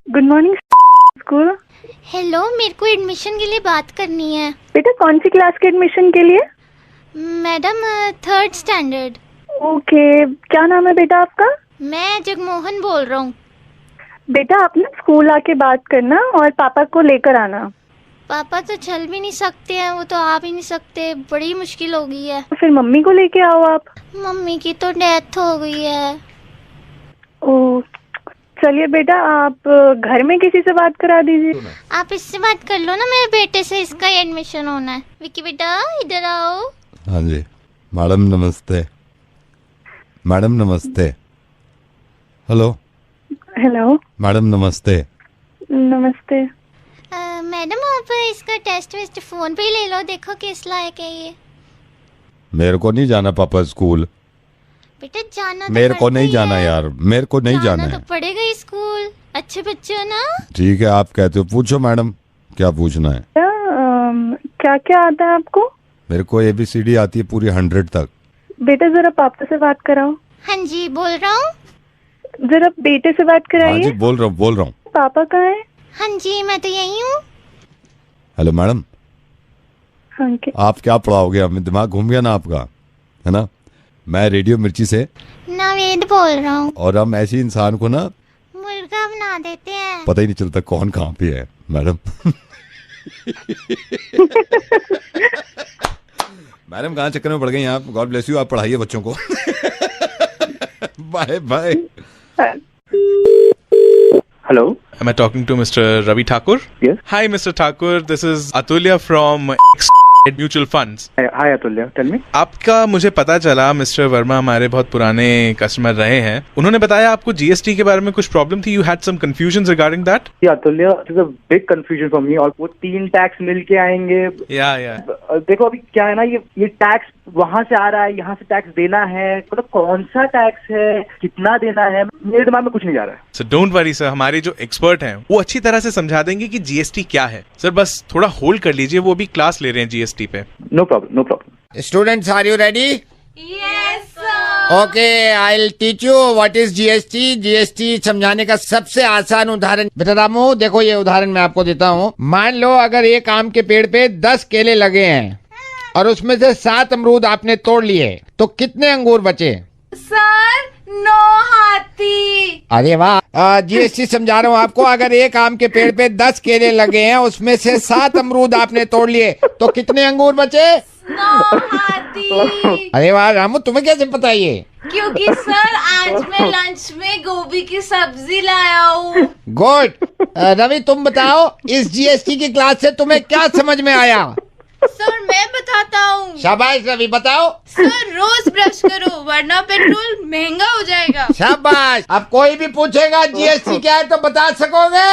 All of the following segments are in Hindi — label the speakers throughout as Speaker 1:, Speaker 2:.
Speaker 1: Good morning school.
Speaker 2: हेलो, मेरे को एडमिशन के लिए बात करनी है।
Speaker 1: बेटा कौन सी क्लास के एडमिशन के लिए?
Speaker 2: Madam 3rd standard.
Speaker 1: ओके, क्या नाम है बेटा आपका?
Speaker 2: मैं जगमोहन बोल रहा हूँ।
Speaker 1: बेटा आप ना स्कूल आके बात करना और पापा को लेकर आना।
Speaker 2: पापा तो चल भी नहीं सकते हैं, वो तो आ भी नहीं सकते, बड़ी मुश्किल हो गई है।
Speaker 1: फिर मम्मी को लेके आओ आप।
Speaker 2: मम्मी की तो डेथ हो गई है।
Speaker 1: ओ चलिए बेटा, आप घर में किसी से बात करा दीजिए।
Speaker 2: आप इससे बात कर लो ना, मेरे बेटे से इसका एडमिशन होना है। विक्की बेटा इधर आओ।
Speaker 3: हाँ जी मैडम नमस्ते। मैडम नमस्ते। हेलो
Speaker 1: हेलो
Speaker 3: मैडम नमस्ते।
Speaker 1: नमस्ते।
Speaker 2: मैडम आप इसका टेस्ट फोन पे ही ले लो, देखो किस लायक है ये।
Speaker 3: मेरे को नहीं जाना पापा स्कूल।
Speaker 2: बेटा जाना तो
Speaker 3: मेरे को
Speaker 2: पड़ता
Speaker 3: नहीं
Speaker 2: ही
Speaker 3: जाना
Speaker 2: है।
Speaker 3: यार, मेरे को नहीं जाना
Speaker 2: तो
Speaker 3: है।
Speaker 2: पड़ेगा ही स्कूल, अच्छे बच्चे हो ना।
Speaker 3: ठीक है आप कहते हो, पूछो मैडम क्या पूछना है।
Speaker 1: क्या क्या आता है आपको?
Speaker 3: मेरे को ABCD आती है पूरी 100 तक।
Speaker 1: बेटा जरा पापा से बात कराओ।
Speaker 2: हाँ जी बोल रहा हूँ।
Speaker 1: जरा बेटे से बात
Speaker 3: हाँ
Speaker 1: कराइए।
Speaker 3: जी बोल रहा हूँ।
Speaker 1: पापा कहाँ है?
Speaker 2: हाँ जी मैं तो यही हूँ।
Speaker 3: हेलो मैडम,
Speaker 1: हाँ
Speaker 3: आप क्या पढ़ाओगे? हमें दिमाग घूम गया ना आपका, है ना। मैं रेडियो मिर्ची से
Speaker 2: नावेद बोल रहा हूँ।
Speaker 3: और हम ऐसे इंसान को ना
Speaker 2: मुर्गा बना देते हैं।
Speaker 3: पता ही नहीं चलता कौन कहाँ पे है मैडम। मैडम कहाँ चक्कर में पड़ गई आप? गॉड ब्लेस यू, आप पढ़ाइए बच्चों को। Bye bye.
Speaker 4: Hello.
Speaker 5: Am I talking to Mr. Ravi Thakur?
Speaker 4: Yes.
Speaker 5: Hi, Mr. Thakur. This is Atulya from Mutual Funds.
Speaker 4: Hi Atulya. Tell me.
Speaker 5: आपका मुझे पता चला मिस्टर वर्मा हमारे बहुत पुराने कस्टमर रहे हैं। उन्होंने बताया आपको GST के बारे में कुछ प्रॉब्लम थी। You had some confusions regarding that?
Speaker 4: Yeah, Atulya, it is a big confusion for me. और वो 3 टैक्स मिल के आएंगे।
Speaker 5: Yeah.
Speaker 4: देखो अभी क्या है ना, ये टैक्स वहाँ से आ रहा है, यहाँ से टैक्स देना है, मतलब कौन सा टैक्स है, कितना देना है, मेरे दिमाग में कुछ नहीं जा रहा है।
Speaker 5: So don't worry sir, हमारे जो एक्सपर्ट हैं वो अच्छी तरह से समझा देंगे कि GST क्या है। सर बस थोड़ा होल्ड कर लीजिए, वो भी क्लास ले रहे हैं GST पे।
Speaker 4: No problem.
Speaker 6: Students, are you ready?
Speaker 2: Yes sir.
Speaker 6: Okay, I'll teach you what is GST. GST समझाने का सबसे आसान उदाहरण बेटा रामू, देखो ये उदाहरण मैं आपको देता हूँ। मान लो अगर एक आम के पेड़ पे 10 केले लगे हैं और उसमें से 7 अमरूद आपने तोड़ लिए, तो कितने अंगूर बचे?
Speaker 2: सर 9 हाथी।
Speaker 6: अरे वाह। GST समझा रहा हूँ आपको। अगर एक आम के पेड़ पे 10 केले लगे हैं, उसमें से 7 अमरूद आपने तोड़ लिए, तो कितने अंगूर बचे?
Speaker 2: 9 हाथी।
Speaker 6: अरे वाह रामू, तुम्हें कैसे पता ये?
Speaker 2: क्योंकि सर आज मैं लंच में गोभी की सब्जी लाया हूँ।
Speaker 6: गुड। रवि तुम बताओ, इस GST की क्लास से तुम्हें क्या समझ में आया?
Speaker 2: सर मैं बताता हूँ।
Speaker 6: शाबाश रवि, बताओ।
Speaker 2: सर रोज ब्रश करो वरना पेट्रोल महंगा हो जाएगा।
Speaker 6: शाबाश। अब कोई भी पूछेगा GST क्या है तो बता सकोगे?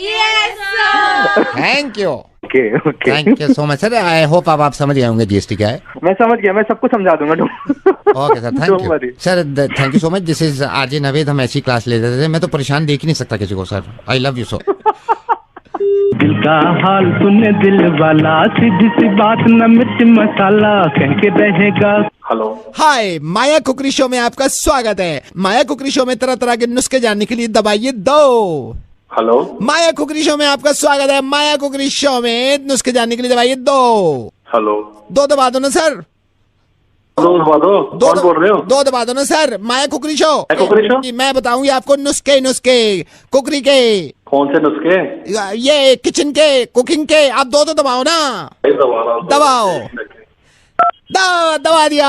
Speaker 2: Yes sir.
Speaker 6: Thank you.
Speaker 4: Okay
Speaker 6: thank you so much sir. I hope अब आप समझ गए होंगे GST क्या है।
Speaker 4: मैं समझ गया, मैं सबको समझा दूंगा।
Speaker 6: Okay sir, thank
Speaker 4: Don't
Speaker 6: you
Speaker 4: worry.
Speaker 6: Sir. Thank you so much. This is RJ Naved. हम ऐसी क्लास ले रहे थे। मैं तो परेशान देख ही नहीं सकता किसी को sir. I love you so.
Speaker 7: दिल का हाल सुने दिल वाला, सीधी सी बात न मिर्च मसाला, कह के रहेगा।
Speaker 4: हेलो।
Speaker 8: हाय, माया कुकरी शो में आपका स्वागत है। माया कुकरी शो में तरह तरह के नुस्खे जानने के लिए दबाइए 2।
Speaker 4: हेलो।
Speaker 8: माया कुकरी शो में आपका स्वागत है। माया कुकरी शो में नुस्खे जानने के लिए दबाइए 2।
Speaker 4: हेलो।
Speaker 8: 2 दबा दो ना सर।
Speaker 4: 2 दबा दो। कौन बोल रहे हो?
Speaker 8: 2 दबा दो ना सर। माया कुकरी शो।
Speaker 4: कुकरी शो?
Speaker 8: मैं बताऊंगी आपको नुस्खे कुकरी के।
Speaker 4: कौन से नुस्खे?
Speaker 8: ये किचन के, कुकिंग के। आप 2 तो दबाओ ना। दबाओ। दबा दिया।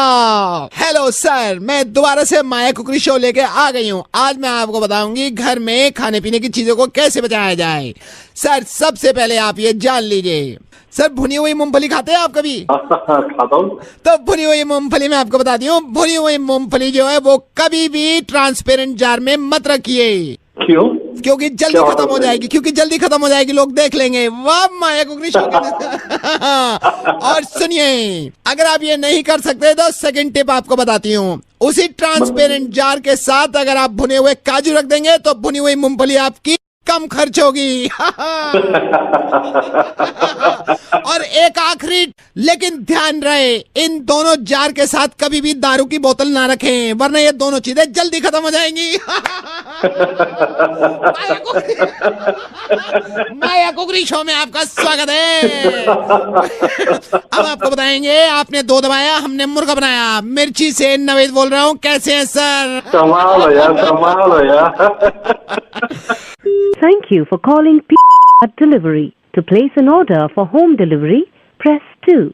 Speaker 8: हेलो सर, मैं दोबारा से माया कुकरी शो लेके आ गई हूँ। आज मैं आपको बताऊंगी घर में खाने पीने की चीजों को कैसे बचाया जाए। सर सबसे पहले आप ये जान लीजिए, सर भुनी हुई मूंगफली खाते हैं आप कभी?
Speaker 4: खाता हूँ।
Speaker 8: तो भुनी हुई मूंगफली मैं आपको बता दी हूँ, भुनी हुई मूंगफली जो है वो कभी भी ट्रांसपेरेंट जार में मत रखिए।
Speaker 4: क्यों?
Speaker 8: क्योंकि जल्दी खत्म हो जाएगी। लोग देख लेंगे। वाह माया कुकरी शो। और सुनिए, अगर आप ये नहीं कर सकते तो सेकंड टिप आपको बताती हूँ। उसी ट्रांसपेरेंट जार के साथ अगर आप भुने हुए काजू रख देंगे तो भुनी हुई मूंगफली आपकी कम खर्च होगी। और एक आखिरी लेकिन ध्यान रहे, इन दोनों जार के साथ कभी भी दारू की बोतल ना रखें, वरना ये दोनों चीजें जल्दी खत्म हो जाएंगी। माया कुकरी शो में आपका स्वागत है। अब आपको बताएंगे, आपने दो दबाया, हमने मुर्गा बनाया। मिर्ची से नवेद बोल रहा हूँ, कैसे हैं सर?
Speaker 9: कमाल है यार, कमाल है यार।
Speaker 10: Thank you for calling Pizza Delivery. To place an order for home delivery, press 2.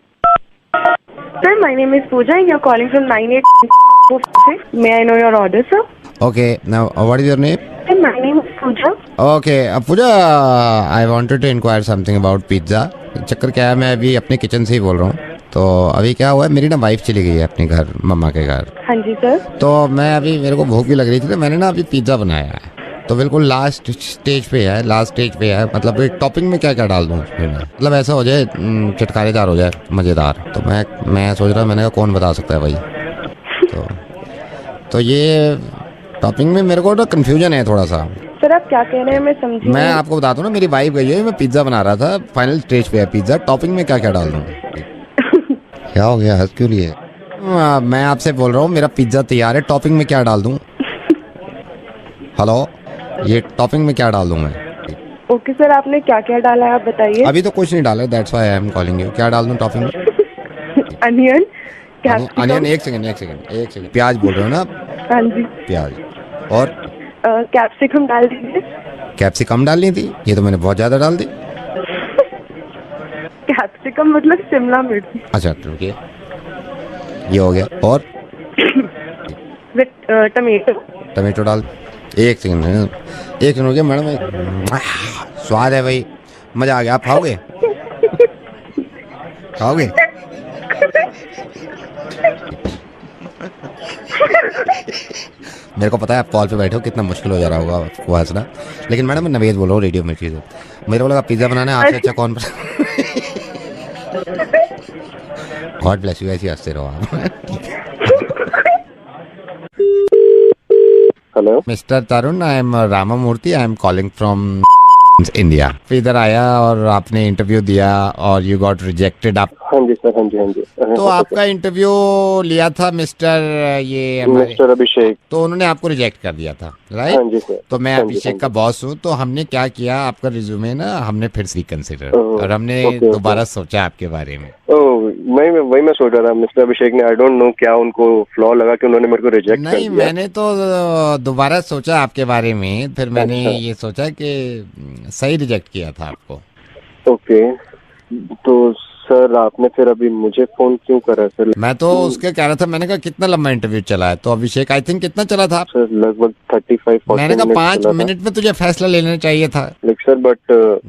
Speaker 1: Sir, my name is Pooja and you're calling from 9846. May I know your order, sir?
Speaker 8: Okay, now what is your name?
Speaker 1: Sir, my name is Pooja.
Speaker 8: Okay, Pooja, I wanted to inquire something about pizza. चक्कर क्या है, मैं अभी अपने किचन से ही बोल रहा हूँ। तो अभी क्या हुआ है, मेरी ना वाइफ चली गई है अपने घर, मम्मा के घर।
Speaker 1: हाँ जी सर।
Speaker 8: तो मैं अभी, मेरे को भूख भी लग रही थी, तो मैंने ना अभी पिज्ज़ा बनाया है। तो बिल्कुल लास्ट स्टेज पे है, मतलब टॉपिंग में क्या क्या डाल दूँ उसमें, मतलब ऐसा हो जाए चटकारेदार हो जाए, मज़ेदार। तो मैं सोच रहा, मैंने कहा कौन बता सकता है भाई। तो ये टॉपिंग में मेरे को ना कन्फ्यूजन है थोड़ा सा।
Speaker 1: सर आप क्या कह रहे हैं, मैं समझी।
Speaker 8: मैं आपको बताता हूँ ना, मेरी वाइफ गई है, मैं पिज्ज़ा बना रहा था, फाइनल स्टेज पे है पिज्ज़ा, टॉपिंग में क्या क्या डाल दूँ? क्या हो गया, हंस क्यों लिए? मैं आपसे बोल रहा हूँ, मेरा पिज्ज़ा तैयार है, टॉपिंग में क्या डाल दूँ? हेलो, ये टॉपिंग में क्या डाल दूँ मैं?
Speaker 1: ओके सर, आपने क्या क्या डाला है आप बताइए।
Speaker 8: अभी तो कुछ नहीं डाला, that's why I am calling you. क्या डाल दूँ टॉपिंग में?
Speaker 1: अनियन,
Speaker 8: अनियन, एक सेकंड, प्याज बोल रहे हो ना आप?
Speaker 1: हाँ जी।
Speaker 8: प्याज और
Speaker 1: कैप्सिकम डाल दीजिए।
Speaker 8: कैप्सिकम डालनी थी, ये तो मैंने बहुत ज्यादा डाल दी।
Speaker 1: कैप्सिकम मतलब शिमला मिर्च।
Speaker 8: अच्छा ठीक है, ये हो गया। और टमाटो डाल। एक सेकंड हो गया मैडम, स्वाद है भाई, मजा आ गया। आप खाओगे? मेरे को पता है आप कॉल पे बैठे हो, कितना मुश्किल हो जा रहा होगा आपको हंसना, लेकिन मैडम मैं नवेद बोल रहा हूँ रेडियो मिर्ची से। मेरे को लगा पिज्जा बनाना है, आपसे अच्छा कौन गॉड ब्लेस यू, ऐसे हंसते रहो आप।
Speaker 9: Hello
Speaker 8: mister Tarun, I am Rama Murthy, I am calling from India. फिर इधर आया और आपने इंटरव्यू दिया और यू गॉट रिजेक्टेड। आप?
Speaker 9: हाँ जी सर, हाँ जी।
Speaker 8: तो आपका इंटरव्यू लिया था मिस्टर
Speaker 9: अभिषेक,
Speaker 8: तो उन्होंने आपको रिजेक्ट कर दिया था, राइट?
Speaker 9: हाँ जी सर।
Speaker 8: तो मैं अभिषेक का बॉस हूँ, तो हमने क्या किया, आपका रिज्यूमे ना हमने फिर से रिकंसिडर, और हमने दोबारा सोचा आपके बारे में।
Speaker 9: वही मैं सोच रहा था, मिस्टर अभिषेक ने, आई डोंट नो क्या उनको फ्लॉ लगा कि उन्होंने मेरे को रिजेक्ट कर दिया।
Speaker 8: नहीं, मैंने तो दोबारा सोचा आपके बारे में, फिर मैंने ये सोचा कि सही रिजेक्ट किया था आपको।
Speaker 9: ओके, तो सर आपने फिर अभी मुझे फोन क्यों करा सर?
Speaker 8: मैं तो उसके कह रहा था, मैंने कहा कितना लंबा इंटरव्यू चला है? तो अभिषेक आई थिंक कितना चला था
Speaker 9: सर? लगभग 35-40
Speaker 8: मैंने कहा 5 मिनट में तुझे फैसला ले लेना चाहिए था।
Speaker 9: सर बट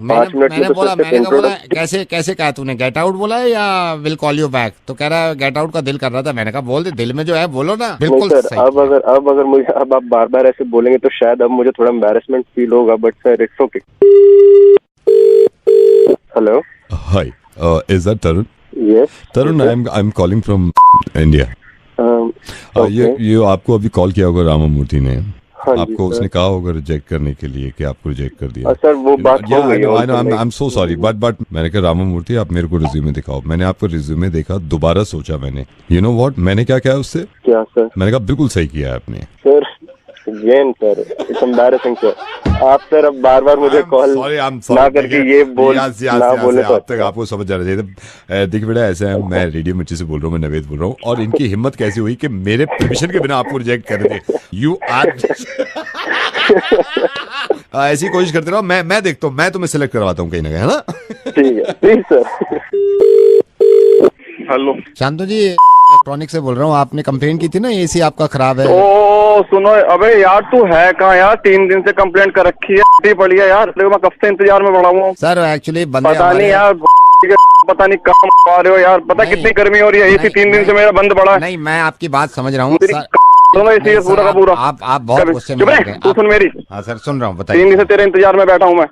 Speaker 9: 5 मिनट
Speaker 8: मैंने बोला कैसे कहा तूने, गेट आउट बोला है या विल कॉल यू बैक? तो कह रहा है गेट आउट का दिल कर रहा था। मैंने कहा बोल दे, दिल में जो है बोलो ना। बिल्कुल
Speaker 9: सर, अब अगर मुझे अब आप बार ऐसे बोलेंगे तो शायद अब मुझे थोड़ा एम्बैरेसमेंट फील होगा, but sir it's okay. Hello,
Speaker 3: hi, is that Tarun?
Speaker 9: Yes.
Speaker 3: Tarun, I'm calling from India.
Speaker 9: Okay.
Speaker 3: ये आपको अभी कॉल किया होगा रामा मूर्ति ने।
Speaker 9: हाँ
Speaker 3: आपको उसने कहा होगा रिजेक्ट करने के लिए कि आपको रिजेक्ट कर दिया।
Speaker 9: सर वो बात हो गई है।
Speaker 3: I am so sorry, but मैंने कहा रामा मूर्ति आप मेरे को रिज्यूमे दिखाओ। मैंने आपका रिज्यूमे देखा, दोबारा सोचा मैंने, यू नो व्हाट मैंने क्या किया उससे?
Speaker 9: क्या सर?
Speaker 3: मैंने कहा बिल्कुल सही किया है आपने।
Speaker 9: Sir again sir, it's embarrassing sir. आप सर अब बार मुझे कॉल ना करके ये बोल ना बोले तो
Speaker 3: अब तक आपको समझ जाना चाहिए। देखिए बेटा, ऐसा है, मैं रेडियो मिर्ची से बोल रहा हूँ, मैं नवेद बोल रहा हूँ, और इनकी हिम्मत कैसी हुई कि मेरे परमिशन के बिना आपको रिजेक्ट कर दे। यू आर ऐसी कोशिश करते रहो, मैं देखता हूँ, मैं तुम्हें सिलेक्ट करवाता हूँ कहीं ना कहीं, है ना?
Speaker 9: ठीक है, please sir. Hello
Speaker 8: Shantu ji, electronic से बोल रहा हूँ। आपने कंप्लेन की थी ना, एसी आपका खराब है।
Speaker 9: ओ सुनो, अबे यार तू है कहाँ यार? 3 दिन से कंप्लेंट कर रखी है, पड़ी है यार। देखो मैं कब से इंतजार में पड़ा हूँ
Speaker 8: सर। एक्चुअली बंदे
Speaker 9: पता नहीं यार, पता नहीं कहाँ आ रहे हो यार। पता कितनी गर्मी हो रही है, एसी 3 दिन से मेरा बंद पड़ा है।
Speaker 8: नहीं, मैं आपकी बात समझ रहा हूँ।
Speaker 9: पूरा का पूरा
Speaker 8: आप बहुत गुस्से में हैं।
Speaker 9: तू सुन मेरी।
Speaker 8: हाँ सर, सुन रहा हूँ, बताइए।
Speaker 9: 3 दिन से तेरे इंतजार में बैठा हूँ मैं।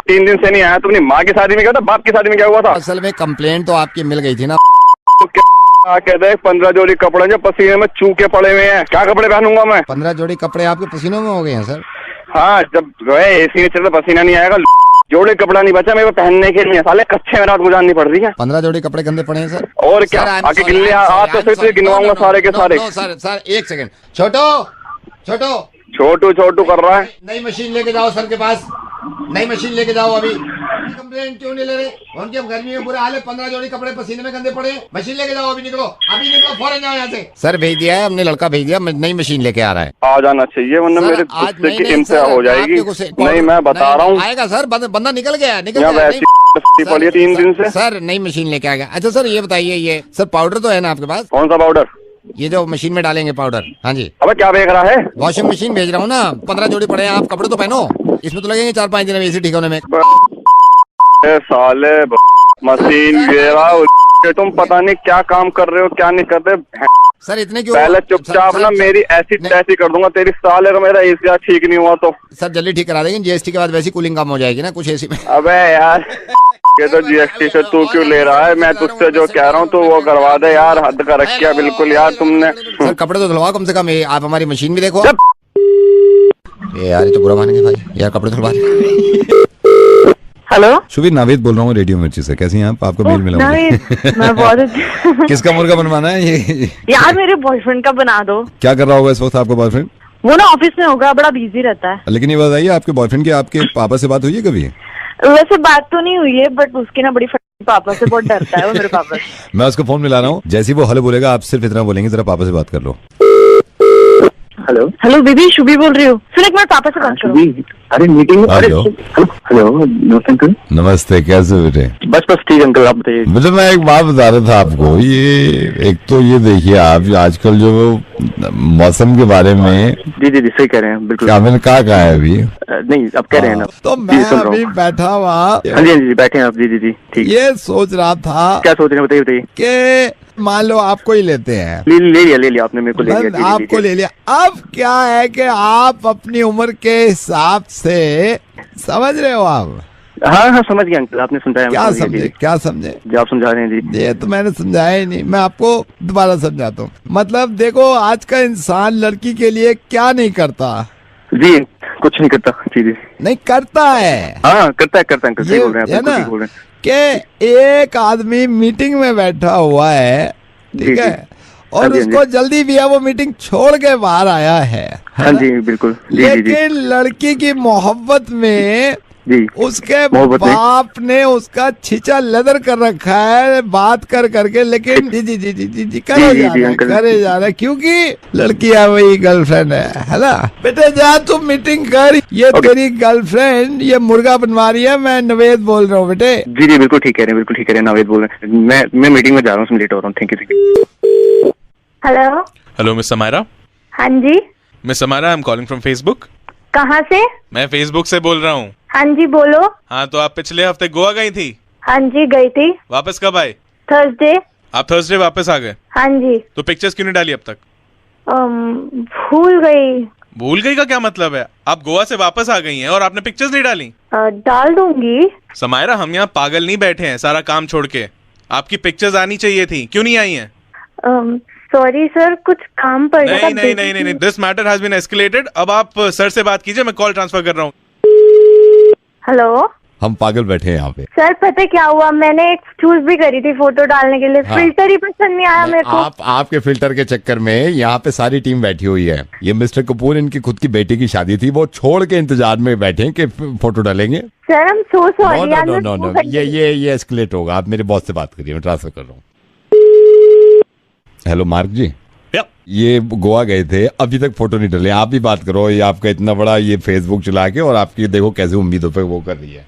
Speaker 9: 3 दिन से नहीं आया। तुमने माँ की शादी में क्या था, बाप की शादी में क्या हुआ था?
Speaker 8: असल में कंप्लेंट तो आपकी मिल गई थी ना।
Speaker 9: कहते हैं 15 जोड़ी कपड़े जो पसीने में चूके पड़े हुए हैं, क्या कपड़े पहनूंगा मैं?
Speaker 8: 15 जोड़ी कपड़े आपके पसीनों में हो गए हैं सर?
Speaker 9: हाँ, जब एसी में चलता पसीना नहीं आएगा। जोड़ी कपड़ा नहीं बचा मेरे को पहनने के लिए, साले कच्चे में रात गुजारनी पड़ रही है।
Speaker 8: 15 जोड़ी कपड़े गंदे पड़े हैं सर।
Speaker 9: और क्या आगे गिल्ले हाथ तो फिर गिनवाऊंगा सारे के सारे।
Speaker 8: सर एक सेकंड, छोटो
Speaker 9: छोटू छोटू कर रहा है।
Speaker 6: नई मशीन लेके जाओ सर के पास, नई मशीन लेके जाओ अभी। कंप्लेंट क्यों नहीं ले रहे? उनके गर्मी में बुरे हाल है, 15 जोड़ी कपड़े पसीने में गंदे पड़े। मशीन लेके जाओ, अभी निकलो, अभी निकलो, फौरन जाओ यहाँ से। सर भेज दिया है हमने, लड़का भेज दिया, नई मशीन लेके आ रहा है।
Speaker 9: आ जाना चाहिए वरना मेरे गुस्से की इंतहा हो जाएगी। नहीं मैं बता रहा हूँ
Speaker 6: आएगा सर, बंदा निकल गया,
Speaker 9: पड़ी 3 दिन से।
Speaker 6: सर नई मशीन लेके आ गया। अच्छा सर ये बताइए, ये सर पाउडर तो है ना आपके पास?
Speaker 9: कौन सा पाउडर?
Speaker 6: ये जो मशीन में डालेंगे पाउडर। हाँ जी।
Speaker 9: अबे क्या देख रहा है?
Speaker 6: वॉशिंग मशीन भेज रहा हूँ ना, 15 जोड़ी पड़े हैं, आप कपड़े तो पहनो, इसमें तो लगेंगे 4-5 दिन एसी ठीक होने में।
Speaker 9: साले मशीन तुम पता नहीं क्या काम कर रहे हो क्या नहीं कर रहे।
Speaker 6: सर इतने क्यों?
Speaker 9: पहले चुपचाप ना मेरी ऐसी तैसी कर दूंगा तेरी, साले का मेरा एसी ठीक नहीं हुआ तो।
Speaker 6: सर जल्दी ठीक करा देंगे, जीएसटी के बाद वैसी कूलिंग कम हो जाएगी ना कुछ एसी में।
Speaker 9: अबे यार ये तो जीएसटी से तू क्यों ले रहा है? मैं तुझसे जो कह रहा हूँ तो वो करवा दे यार, हद कर रखा बिल्कुल यार तुमने।
Speaker 6: सर कपड़े तो धुलवाओ कम से कम, आप हमारी मशीन भी देखो। ये यार ये तो बुरा मानेंगे भाई, यार कपड़े धुलवा।
Speaker 1: हेलो
Speaker 3: शुभी, नावेद बोल रहा हूँ रेडियो मिर्ची से। कैसी हैं आप? आपको मेल मिला
Speaker 1: मैं बहुत
Speaker 3: किसका मुर्गा बनवाना है ये?
Speaker 1: यार मेरे बॉयफ्रेंड का बना दो।
Speaker 3: क्या कर रहा होगा इस वक्त आपका बॉयफ्रेंड?
Speaker 1: वो ना ऑफिस में होगा, बड़ा बिजी रहता है।
Speaker 3: लेकिन ये बताइए, आपके बॉयफ्रेंड की आपके पापा से बात हुई है कभी?
Speaker 1: वैसे बात तो नहीं हुई है, बट उसकी ना बड़ी पापा से बहुत डरता है वो, मेरे पापा से।
Speaker 3: मैं उसको फोन मिला रहा हूँ, जैसे ही वो हेलो बोलेगा आप सिर्फ इतना बोलेंगे, जरा पापा से बात कर लो।
Speaker 4: हेलो
Speaker 1: हेलो बेबी, शुभी बोल रही हूँ। सुन एक मिनट, पापा से बात करो।
Speaker 4: अरे मीटिंग।
Speaker 3: Hello
Speaker 4: hello uncle.
Speaker 3: नमस्ते, कैसे बेटे?
Speaker 4: बस ठीक अंकल, आप बताइए।
Speaker 3: मतलब मैं एक बात बता रहा था आपको, ये एक तो ये देखिए आप आजकल जो मौसम के बारे में।
Speaker 4: जी सही कह रहे हैं बिल्कुल।
Speaker 3: क्या मैंने कहा है अभी?
Speaker 4: नहीं अब कह रहे हैं ना।
Speaker 3: तो मैं अभी बैठा हुआ।
Speaker 4: हाँ जी बैठे हैं आप। जी ठीक।
Speaker 3: ये सोच रहा था।
Speaker 4: क्या सोच रहे हैं बताइए?
Speaker 3: कि मान लो आपको ही लेते हैं।
Speaker 4: ले लिया आपने, मेरे को ले लिया।
Speaker 3: आपको ले लिया। अब क्या है कि आप अपनी उम्र के हिसाब से, समझ रहे हो आप?
Speaker 4: हाँ समझ गया अंकल, आपने समझाया।
Speaker 3: क्या समझे?
Speaker 4: जो आप समझा रहे हैं जी।
Speaker 3: ये तो मैंने समझाया ही नहीं, मैं आपको दोबारा समझाता हूँ। मतलब देखो आज का इंसान लड़की के लिए क्या नहीं करता
Speaker 4: जी, कुछ नहीं करता। जी
Speaker 3: नहीं करता है।
Speaker 4: हाँ करता है अंकल, सही बोल रहे हैं,
Speaker 3: ना कि एक आदमी मीटिंग में बैठा हुआ है, ठीक है, और उसको जल्दी भी है, वो मीटिंग छोड़ के बाहर आया है।
Speaker 4: हाँ जी बिल्कुल।
Speaker 3: लेकिन लड़की की मोहब्बत में उसके बाप ने उसका छींचा लेदर कर रखा है बात कर करके। लेकिन जी करे जा रहा है क्योंकि लड़की है वही गर्लफ्रेंड है ना। बेटे जा तुम मीटिंग कर, ये तेरी गर्लफ्रेंड ये मुर्गा बनवा रही है। मैं नवेद बोल रहा हूँ बेटे।
Speaker 4: जी बिल्कुल ठीक कह रहे हैं, बिल्कुल ठीक कह रहे हैं, नवेद बोल रहे हैं। मैं मीटिंग में जा रहा हूँ, लेट हो रहा हूँ। Thank you.
Speaker 5: Hello miss Samaira.
Speaker 1: हाँ जी
Speaker 5: miss Samaira, I am calling from Facebook.
Speaker 1: कहाँ से?
Speaker 5: मैं फेसबुक से बोल रहा हूँ।
Speaker 1: हाँ जी बोलो।
Speaker 5: हाँ तो आप पिछले हफ्ते गोवा गई थी?
Speaker 1: हाँ जी गई थी।
Speaker 5: वापस कब आए?
Speaker 1: थर्सडे।
Speaker 5: आप थर्सडे वापस आ गए?
Speaker 1: हाँ जी।
Speaker 5: तो पिक्चर्स क्यों नहीं डाली अब तक?
Speaker 1: भूल गई।
Speaker 5: भूल गई का क्या मतलब है? आप गोवा से वापस आ गई हैं और आपने पिक्चर्स नहीं डाली?
Speaker 1: डाल दूंगी।
Speaker 5: समायरा हम यहाँ पागल नहीं बैठे हैं सारा काम छोड़ के, आपकी पिक्चर्स आनी चाहिए थी, क्यों नहीं आई हैं?
Speaker 1: सॉरी सर, कुछ काम पड़ गया।
Speaker 5: नहीं, this matter has been escalated. अब आप सर से बात कीजिए, मैं कॉल ट्रांसफर कर रहा हूँ।
Speaker 1: हेलो,
Speaker 3: हम पागल बैठे हैं यहाँ पे।
Speaker 1: सर पता क्या हुआ, मैंने एक चूज भी करी थी फोटो डालने के लिए। हाँ। फिल्टर ही पसंद नहीं आया मेरे को।
Speaker 3: आपके फिल्टर के चक्कर में यहाँ पे सारी टीम बैठी हुई है। ये मिस्टर कपूर, इनकी खुद की बेटी की शादी थी, वो छोड़ के इंतजार में बैठे हैं कि फोटो डालेंगे।
Speaker 1: सर हम सो सॉरी।
Speaker 3: नो, ये एस्केलेट होगा। आप मेरे बॉस से बात करिए, मैं ट्रांसफर कर रहा हूँ। हेलो मार्क जी। ये गोवा गए थे, अभी तक फोटो नहीं डाले। आप भी बात करो, ये आपका इतना बड़ा ये फेसबुक चला के, और आपकी देखो कैसे उम्मीदों पे वो कर रही है।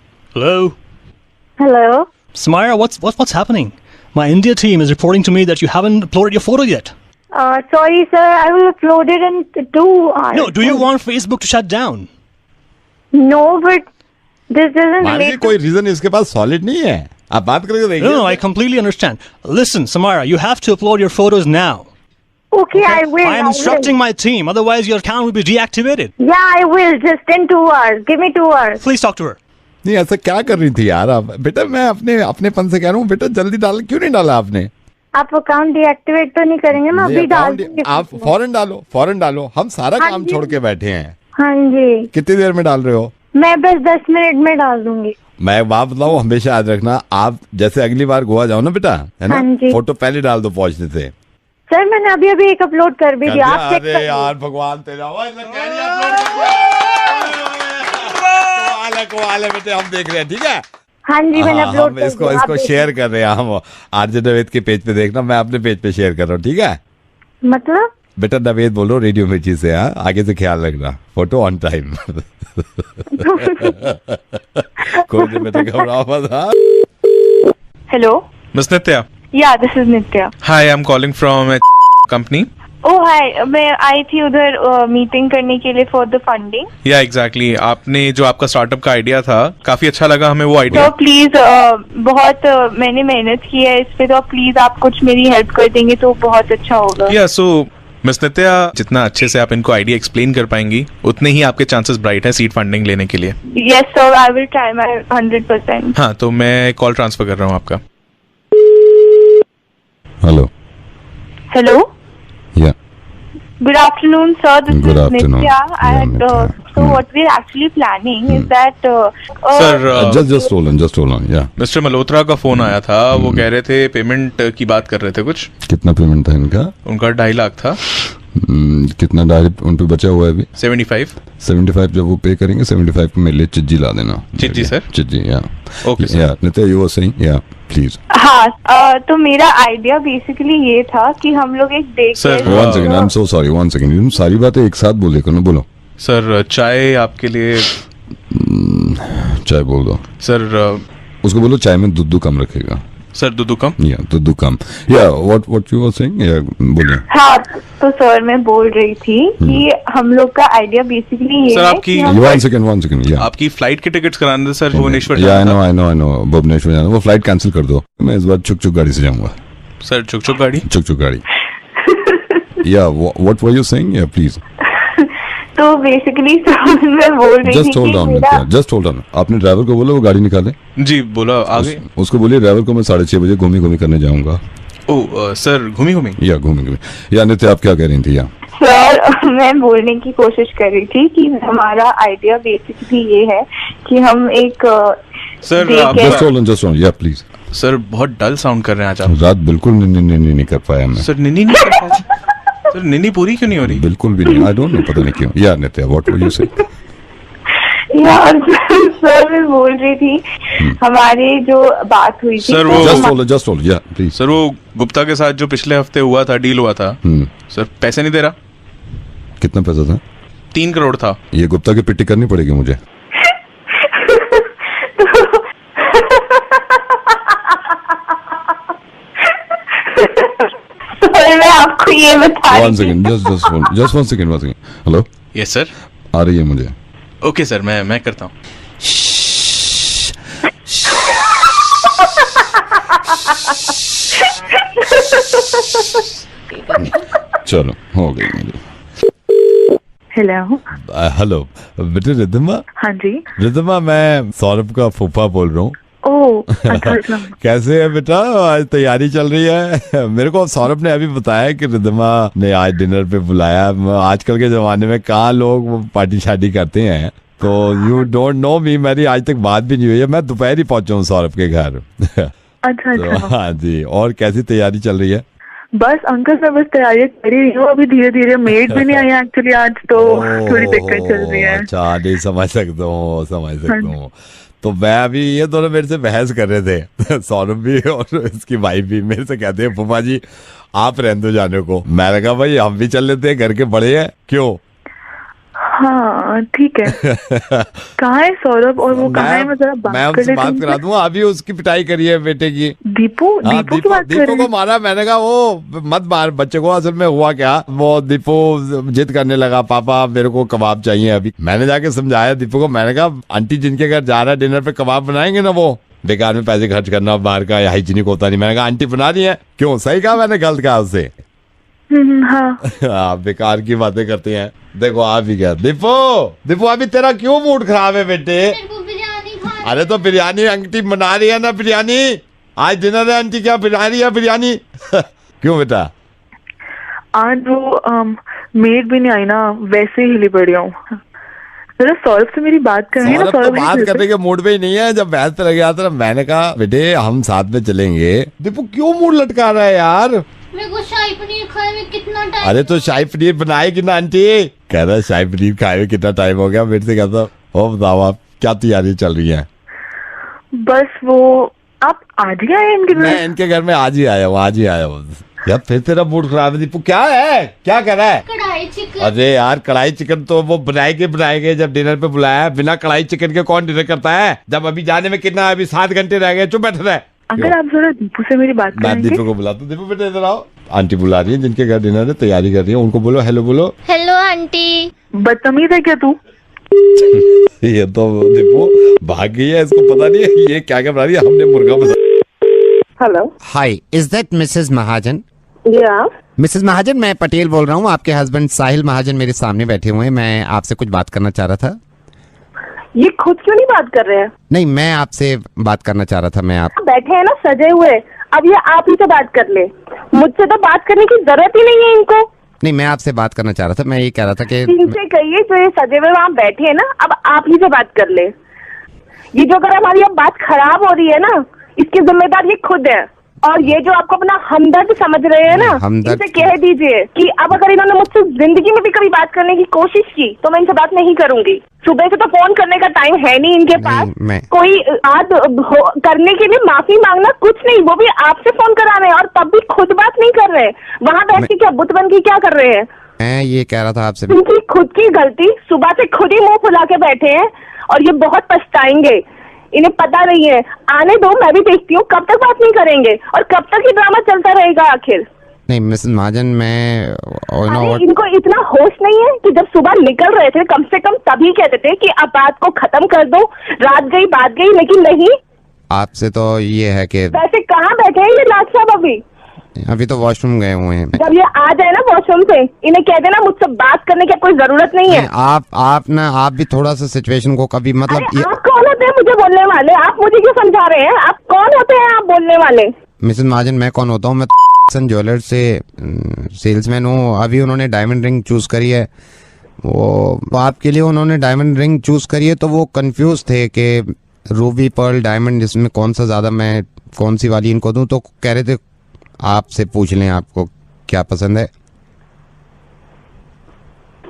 Speaker 1: Hello.
Speaker 11: Samaira, what's happening? My India team is reporting to me that you haven't uploaded your photo yet.
Speaker 1: Sorry sir, I will upload it in 2 hours.
Speaker 11: No, do you want Facebook to shut down?
Speaker 1: No, but this doesn't relate.
Speaker 3: कोई रीजन इसके पास सॉलिड नहीं है, आप बात करके देखिए।
Speaker 11: No, I completely understand. Listen, Samaira, you have to upload your photos now.
Speaker 1: Okay, I will.
Speaker 11: I am instructing my team, otherwise your account will be deactivated.
Speaker 1: Yeah, I will. Just in 2 hours. Give me 2 hours.
Speaker 11: Please talk to her.
Speaker 3: नहीं ऐसा क्या कर रही थी यार आप? बेटा मैं अपने पन से कह रहा हूँ, बेटा जल्दी डाल, क्यों नहीं डाला आपने?
Speaker 1: आप अकाउंट डीएक्टिवेट तो नहीं करेंगे? मैं अभी डाल दूंगी।
Speaker 3: आप फौरन डालो। हम सारा काम छोड़ के बैठे हैं।
Speaker 1: हाँ जी।
Speaker 3: कितनी देर में डाल रहे हो?
Speaker 1: मैं बस 10 मिनट में डाल दूंगी।
Speaker 3: मैं बात बताऊँ, हमेशा याद रखना, आप जैसे अगली बार गोवा जाओ ना बेटा, है ना, फोटो पहले डाल दो पहुंचने से।
Speaker 1: सर मैंने अभी अभी एक अपलोड कर भी दिया, आप चेक
Speaker 8: अरे यार भगवान तेरा, कमाल है बेटे, हम देख रहे हैं। ठीक है,
Speaker 1: हाँ जी मैंने अपलोड
Speaker 8: हम इसको शेयर कर रहे हैं, हम आरजे नवेद के पेज पे देखना, मैं अपने पेज पे शेयर कर रहा हूँ। ठीक है,
Speaker 1: मतलब
Speaker 8: बेटा नवेद बोलो रेडियो मिर्ची से, आगे से ख्याल रखना, फोटो ऑन टाइम। कोई नहीं बेटा, घबराओ मत।
Speaker 1: Hello
Speaker 5: miss Nitya.
Speaker 1: Yeah this is Nitya.
Speaker 5: Hi, I am calling from company.
Speaker 1: Oh hi, मैं आई थी उधर मीटिंग करने के लिए for the funding.
Speaker 5: Yeah exactly, आपने जो आपका स्टार्टअप का आइडिया था काफी अच्छा लगा हमें वो आइडिया।
Speaker 1: तो प्लीज बहुत मैंने मेहनत की है इस पे, तो प्लीज आप कुछ मेरी हेल्प कर देंगे तो बहुत अच्छा होगा।
Speaker 5: या सो मिस नित्या, जितना अच्छे से आप इनको आइडिया एक्सप्लेन कर पाएंगी उतने ही आपके चांसेस ब्राइट है सीड फंडिंग लेने के लिए।
Speaker 1: Yes sir, I will try my 100%।
Speaker 5: हाँ, तो मैं कॉल ट्रांसफर कर रहा हूँ आपका।
Speaker 8: हेलो
Speaker 1: हेलो,
Speaker 8: या
Speaker 1: good afternoon sir, this
Speaker 8: Good
Speaker 1: is
Speaker 8: afternoon.
Speaker 1: Nitya,
Speaker 8: Yeah,
Speaker 1: and
Speaker 8: Nitya.
Speaker 1: so what we're actually planning is that
Speaker 5: sir
Speaker 8: just hold on, yeah.
Speaker 5: Mister Malhotra का फोन आया था, वो कह रहे थे पेमेंट की बात कर रहे थे कुछ।
Speaker 8: कितना पेमेंट था इनका?
Speaker 5: उनका 2.5 लाख था।
Speaker 8: कितना डायरेक्ट उन पे बचा हुआ है अभी?
Speaker 5: 75
Speaker 8: जब वो पे करेंगे 75 पे मेरे लिए चिज्जी ला देना।
Speaker 5: चिज्जी सर?
Speaker 8: चिज्जी, या
Speaker 5: ओके सर।
Speaker 8: या नित्या यू वर सेइंग, या प्लीज।
Speaker 1: हाँ, तो मेरा आइडिया बेसिकली ये था कि हम लोग एक day
Speaker 5: sir,
Speaker 8: one second, I am so sorry, one second, तुम सारी बातें एक साथ बोले करो, बोलो।
Speaker 5: सर चाय आपके लिए।
Speaker 8: चाय बोल दो
Speaker 5: सर।
Speaker 8: उसको बोलो चाय में दूध कम रखेगा।
Speaker 5: सर दूध कम?
Speaker 8: या दूध कम, या व्हाट यू वर सेइंग, या बोलिए।
Speaker 1: हाँ, तो सर मैं बोल रही थी कि हम लोग का आइडिया बेसिकली ये
Speaker 5: सर,
Speaker 1: है
Speaker 5: आपकी
Speaker 1: कि हम
Speaker 8: वन सेकंड, या
Speaker 5: आपकी फ्लाइट के टिकट्स कराने थे सर भुवनेश्वर।
Speaker 8: या आई नो भुवनेश्वर जाना, वो फ्लाइट कैंसिल कर दो, मैं इस बार चुक गाड़ी से जाऊंगा।
Speaker 5: सर चुक गाड़ी?
Speaker 8: चुक गाड़ी। या व्हाट वर यू सेइंग, या प्लीज।
Speaker 1: तो बेसिकली मैं बोल रही थी
Speaker 8: जस्ट होल्ड ऑन, आपने ड्राइवर को बोला वो गाड़ी निकाले।
Speaker 5: जी बोला, आगे
Speaker 8: उसको बोलिए ड्राइवर को मैं 6:30 बजे घूमी करने जाऊंगा।
Speaker 5: ओ सर, घूमी
Speaker 8: या नित्या आप क्या कह रही थी? या
Speaker 1: सर, मैं बोलने की कोशिश कर रही थी कि हमारा आइडिया बेसिकली ये है कि हम एक
Speaker 5: सर
Speaker 8: जस्ट होल्ड ऑन, या प्लीज।
Speaker 5: सर बहुत डल साउंड कर रहे हैं आज आप।
Speaker 8: रात बिल्कुल निन्नी नहीं कर पाया मैं।
Speaker 5: सर निन्नी नहीं कर पाया? सर निन्नी पूरी क्यों नहीं हो रही?
Speaker 8: बिल्कुल भी नहीं, आई डोंट नो, पता नहीं क्यों। या नित्या व्हाट वर यू से?
Speaker 1: यार सर मैं बोल रही थी हमारी जो बात हुई थी।
Speaker 5: सर वो
Speaker 8: जस्ट होल्ड, या प्लीज।
Speaker 5: सर वो गुप्ता के साथ जो पिछले हफ्ते हुआ था, डील हुआ था, सर पैसे नहीं दे रहा।
Speaker 8: कितना पैसा था?
Speaker 5: 3 करोड़ था।
Speaker 8: ये गुप्ता की पिट्टी करनी पड़ेगी मुझे।
Speaker 1: मैं आपको ये बता रही थी।
Speaker 8: One second, just one second. Hello,
Speaker 5: yes sir.
Speaker 8: आ रही है मुझे।
Speaker 5: ओके सर, मैं करता हूँ।
Speaker 8: चलो हो गई मेरी। हेलो बेटे रिद्धिमा।
Speaker 1: हाँ जी
Speaker 8: रिद्धिमा, मैं सौरभ का फूफा बोल रहा हूँ। कैसे है बेटा, आज तैयारी चल रही है? मेरे को सौरभ ने अभी बताया कि रिद्धिमा ने आज डिनर पे बुलाया। आजकल के जमाने में कहाँ लोग पार्टी शादी करते हैं, तो यू डोंट नो मी, मेरी आज तक बात भी नहीं हुई है। मैं दोपहर ही पहुंचा हूँ सौरभ के घर।
Speaker 1: अच्छा।
Speaker 8: हाँ जी, और कैसी तैयारी चल रही है?
Speaker 1: बस अंकल, मैं बस तैयारी कर ही रही हूँ अभी, धीरे धीरे। मेड भी नहीं आई एक्चुअली आज, तो थोड़ी दिक्कत चल रही है।
Speaker 8: अच्छा, नहीं समझ सकता हूँ। तो मैं अभी, ये दोनों मेरे से बहस कर रहे थे, सौरभ भी और इसकी वाइफ भी मेरे से कहते हैं फूफा जी आप रहने दो जाने को। मैंने कहा भाई हम भी चल लेते हैं, घर के बड़े हैं, क्यों?
Speaker 1: हाँ ठीक है। कहाँ है सौरभ, और वो कहाँ है? मैं जरा
Speaker 8: बात करा दूंगा। अभी उसकी पिटाई करी है बेटे की।
Speaker 1: दीपू की बात कर रहे हैं?
Speaker 8: दीपू को मारा। मैंने कहा वो मत मार बच्चे को। असल में हुआ क्या, वो दीपू जिद करने लगा, पापा मेरे को कबाब चाहिए अभी। मैंने जाके समझाया दीपू को, मैंने कहा आंटी जिनके घर जा रहा है डिनर पे कबाब बनाएंगे ना, वो बेकार में पैसे खर्च करना बाहर का, हाइजीनिक होता नहीं। मैंने कहा आंटी बना रही है। क्यों, सही कहा मैंने, गलत कहा उससे? हाँ बेकार की बातें करते हैं। देखो आप ही क्या, दीपू अभी तेरा क्यों मूड खराब है बेटे? अरे तो बिरयानी आंटी बना रही है ना, बिरयानी आज डिनर है, आंटी क्या बना रही है बिरयानी? क्यों बेटा?
Speaker 1: आज वो मेड भी नहीं आई ना, वैसे ही हिली पड़ी हूँ। जरा सौरभ से मेरी बात करेंगे ना।
Speaker 8: सौरभ तो बात करने के मूड पे ही नहीं है। जब बहस लग गया था मैंने कहा बेटे हम साथ में चलेंगे। दीपू क्यों मूड लटका रहा है यार?
Speaker 2: मेरे को शाही पनीर खाए में कितना टाइम।
Speaker 8: अरे तो शाही पनीर बनाएगी ना आंटी। कह रहा शाही पनीर खाए हुए कितना टाइम हो गया। मेरे से कहता हो बताओ आप क्या तैयारी चल रही है?
Speaker 1: बस वो आप आज ही आए इनके घर?
Speaker 8: मैं इनके घर में आज ही आया हूँ। यार फिर तेरा मूड खराब है दीपू। क्या है, क्या कर रहा है?
Speaker 2: कढ़ाई चिकन।
Speaker 8: अरे यार कढ़ाई चिकन तो वो बनाएंगे जब डिनर पे बुलाया है। बिना कढ़ाई चिकन के कौन डिनर करता है? जब अभी जाने में कितना, अभी 7 घंटे रह गए। चुप बैठ रहा है।
Speaker 1: अगर आप जरा दीपू से मेरी बात
Speaker 8: मैं
Speaker 1: करेंगे।
Speaker 8: दीपू को बुलाता हूँ। दीपू बेटा इधर आओ। आंटी बुला रही है जिनके घर डिनर है, तैयारी कर रही है। उनको बोलो हेलो बोलो।
Speaker 2: Hello aunty.
Speaker 1: बदतमीज है क्या तू?
Speaker 8: ये तो दीपू भाग गई है, इसको पता नहीं है ये क्या बना रही है। हमने मुर्गा बना।
Speaker 6: Hello, hi, is that Mrs Mahajan?
Speaker 1: Yeah
Speaker 6: Mrs महाजन, मैं पटेल बोल रहा हूँ। आपके हस्बैंड साहिल महाजन मेरे सामने बैठे हुए हैं। मैं आपसे कुछ बात करना चाह रहा था।
Speaker 1: ये खुद क्यों नहीं बात कर रहे हैं?
Speaker 6: नहीं, मैं आपसे बात करना चाह रहा था। मैं आप
Speaker 1: बैठे हैं ना सजे हुए, अब ये आप ही से बात कर ले। मुझसे तो बात करने की जरूरत ही नहीं है इनको।
Speaker 6: नहीं, मैं आपसे बात करना चाह रहा था। मैं ये कह रहा था कि
Speaker 1: इनसे कहिए जो ये सजे हुए वहाँ बैठे हैं ना, अब आप ही से बात कर ले। ये जो अगर हमारी अब बात खराब हो रही है ना, इसकी जिम्मेदार ये खुद है। और ये जो आपको अपना हमदर्द समझ रहे हैं ना, इनसे कह दीजिए कि अब अगर इन्होंने मुझसे जिंदगी में भी कभी बात करने की कोशिश की तो मैं इनसे बात नहीं करूंगी। सुबह से तो फोन करने का टाइम है नहीं इनके पास। कोई आज करने के लिए माफी मांगना कुछ नहीं, वो भी आपसे फोन करा रहे हैं और तब भी खुद बात नहीं कर रहे। वहाँ बैठ के क्या बुत बन के क्या कर रहे हैं?
Speaker 6: मैं ये कह रहा था आपसे,
Speaker 1: इनकी खुद की गलती, सुबह से खुद ही मुंह फुला के बैठे हैं और ये बहुत पछताएंगे। इन्हें पता नहीं है। आने दो, मैं भी देखती हूँ कब तक बात नहीं करेंगे और कब तक ये ड्रामा चलता रहेगा आखिर।
Speaker 6: नहीं मिसेस महाजन, मैं
Speaker 1: इनको इतना होश नहीं है कि जब सुबह निकल रहे थे कम से कम तभी कहते थे कि अब बात को खत्म कर दो, रात गई बात गई, लेकिन नहीं।
Speaker 6: आपसे तो ये है कि
Speaker 1: वैसे कहाँ बैठे हैं ये लाट साहब?
Speaker 6: अभी तो वॉशरूम गए हुए हैं।
Speaker 1: जब ये आ जाए ना वॉशरूम से, इन्हें कह देना मुझसे बात करने की कोई जरूरत नहीं है।
Speaker 6: आप भी थोड़ा सा सिचुएशन को कभी मतलब
Speaker 1: आप कौन होते हैं मुझे बोलने वाले? आप मुझे क्यों समझा रहे हैं? आप कौन होते हैं आप बोलने वाले?
Speaker 6: मिसेस महाजन, मैं कौन होता हूँ? मैं ज्वेलर्स से सेल्समैन हूँ। अभी उन्होंने डायमंड रिंग चूज करी है। वो आपके लिए उन्होंने डायमंड रिंग चूज करी है, तो वो कंफ्यूज थे कि रूबी पर्ल डायमंड इसमें कौन सा ज्यादा, मैं कौन सी वाली इनको दूं। तो कह रहे थे आपसे पूछ लें आपको क्या पसंद है।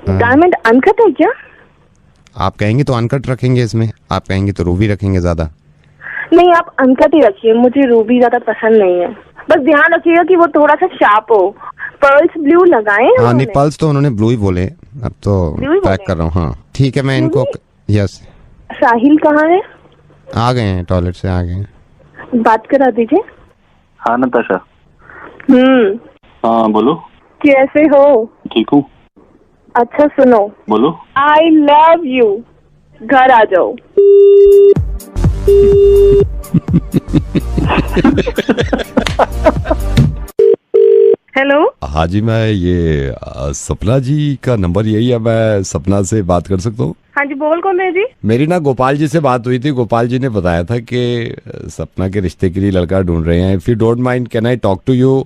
Speaker 1: डायमंड अनकट है क्या?
Speaker 6: आप कहेंगे तो अनकट रखेंगे इसमें, आप कहेंगे तो रूबी रखेंगे ज्यादा।
Speaker 1: नहीं, आप अनकट ही रखिए, मुझे रूबी ज्यादा पसंद नहीं है। बस ध्यान रखिएगा कि वो थोड़ा सा शार्प हो। पर्ल्स ब्लू लगाए?
Speaker 6: हाँ नहीं, पर्ल्स तो उन्होंने ब्लू ही बोले। अब तो पैक कर रहा हूँ। हाँ ठीक है, मैं इनको यस।
Speaker 1: साहिल कहाँ है?
Speaker 6: आ गए हैं, टॉयलेट से आ गए हैं।
Speaker 1: बात करा दीजिए।
Speaker 9: हाँ नताशा।
Speaker 1: हाँ
Speaker 9: बोलो।
Speaker 1: कैसे हो?
Speaker 9: ठीक हूँ।
Speaker 1: अच्छा सुनो,
Speaker 9: बोलो।
Speaker 1: I love you. घर आ जाओ। हेलो।
Speaker 8: हाँ जी, मैं ये सपना जी का नंबर यही है, मैं सपना से बात कर सकता हूँ?
Speaker 1: हाँ जी, बोल कौन है जी?
Speaker 8: मेरी ना गोपाल जी से बात हुई थी। गोपाल जी ने बताया था कि सपना के रिश्ते के लिए लड़का ढूंढ रहे हैं। If you don't mind can I talk to you?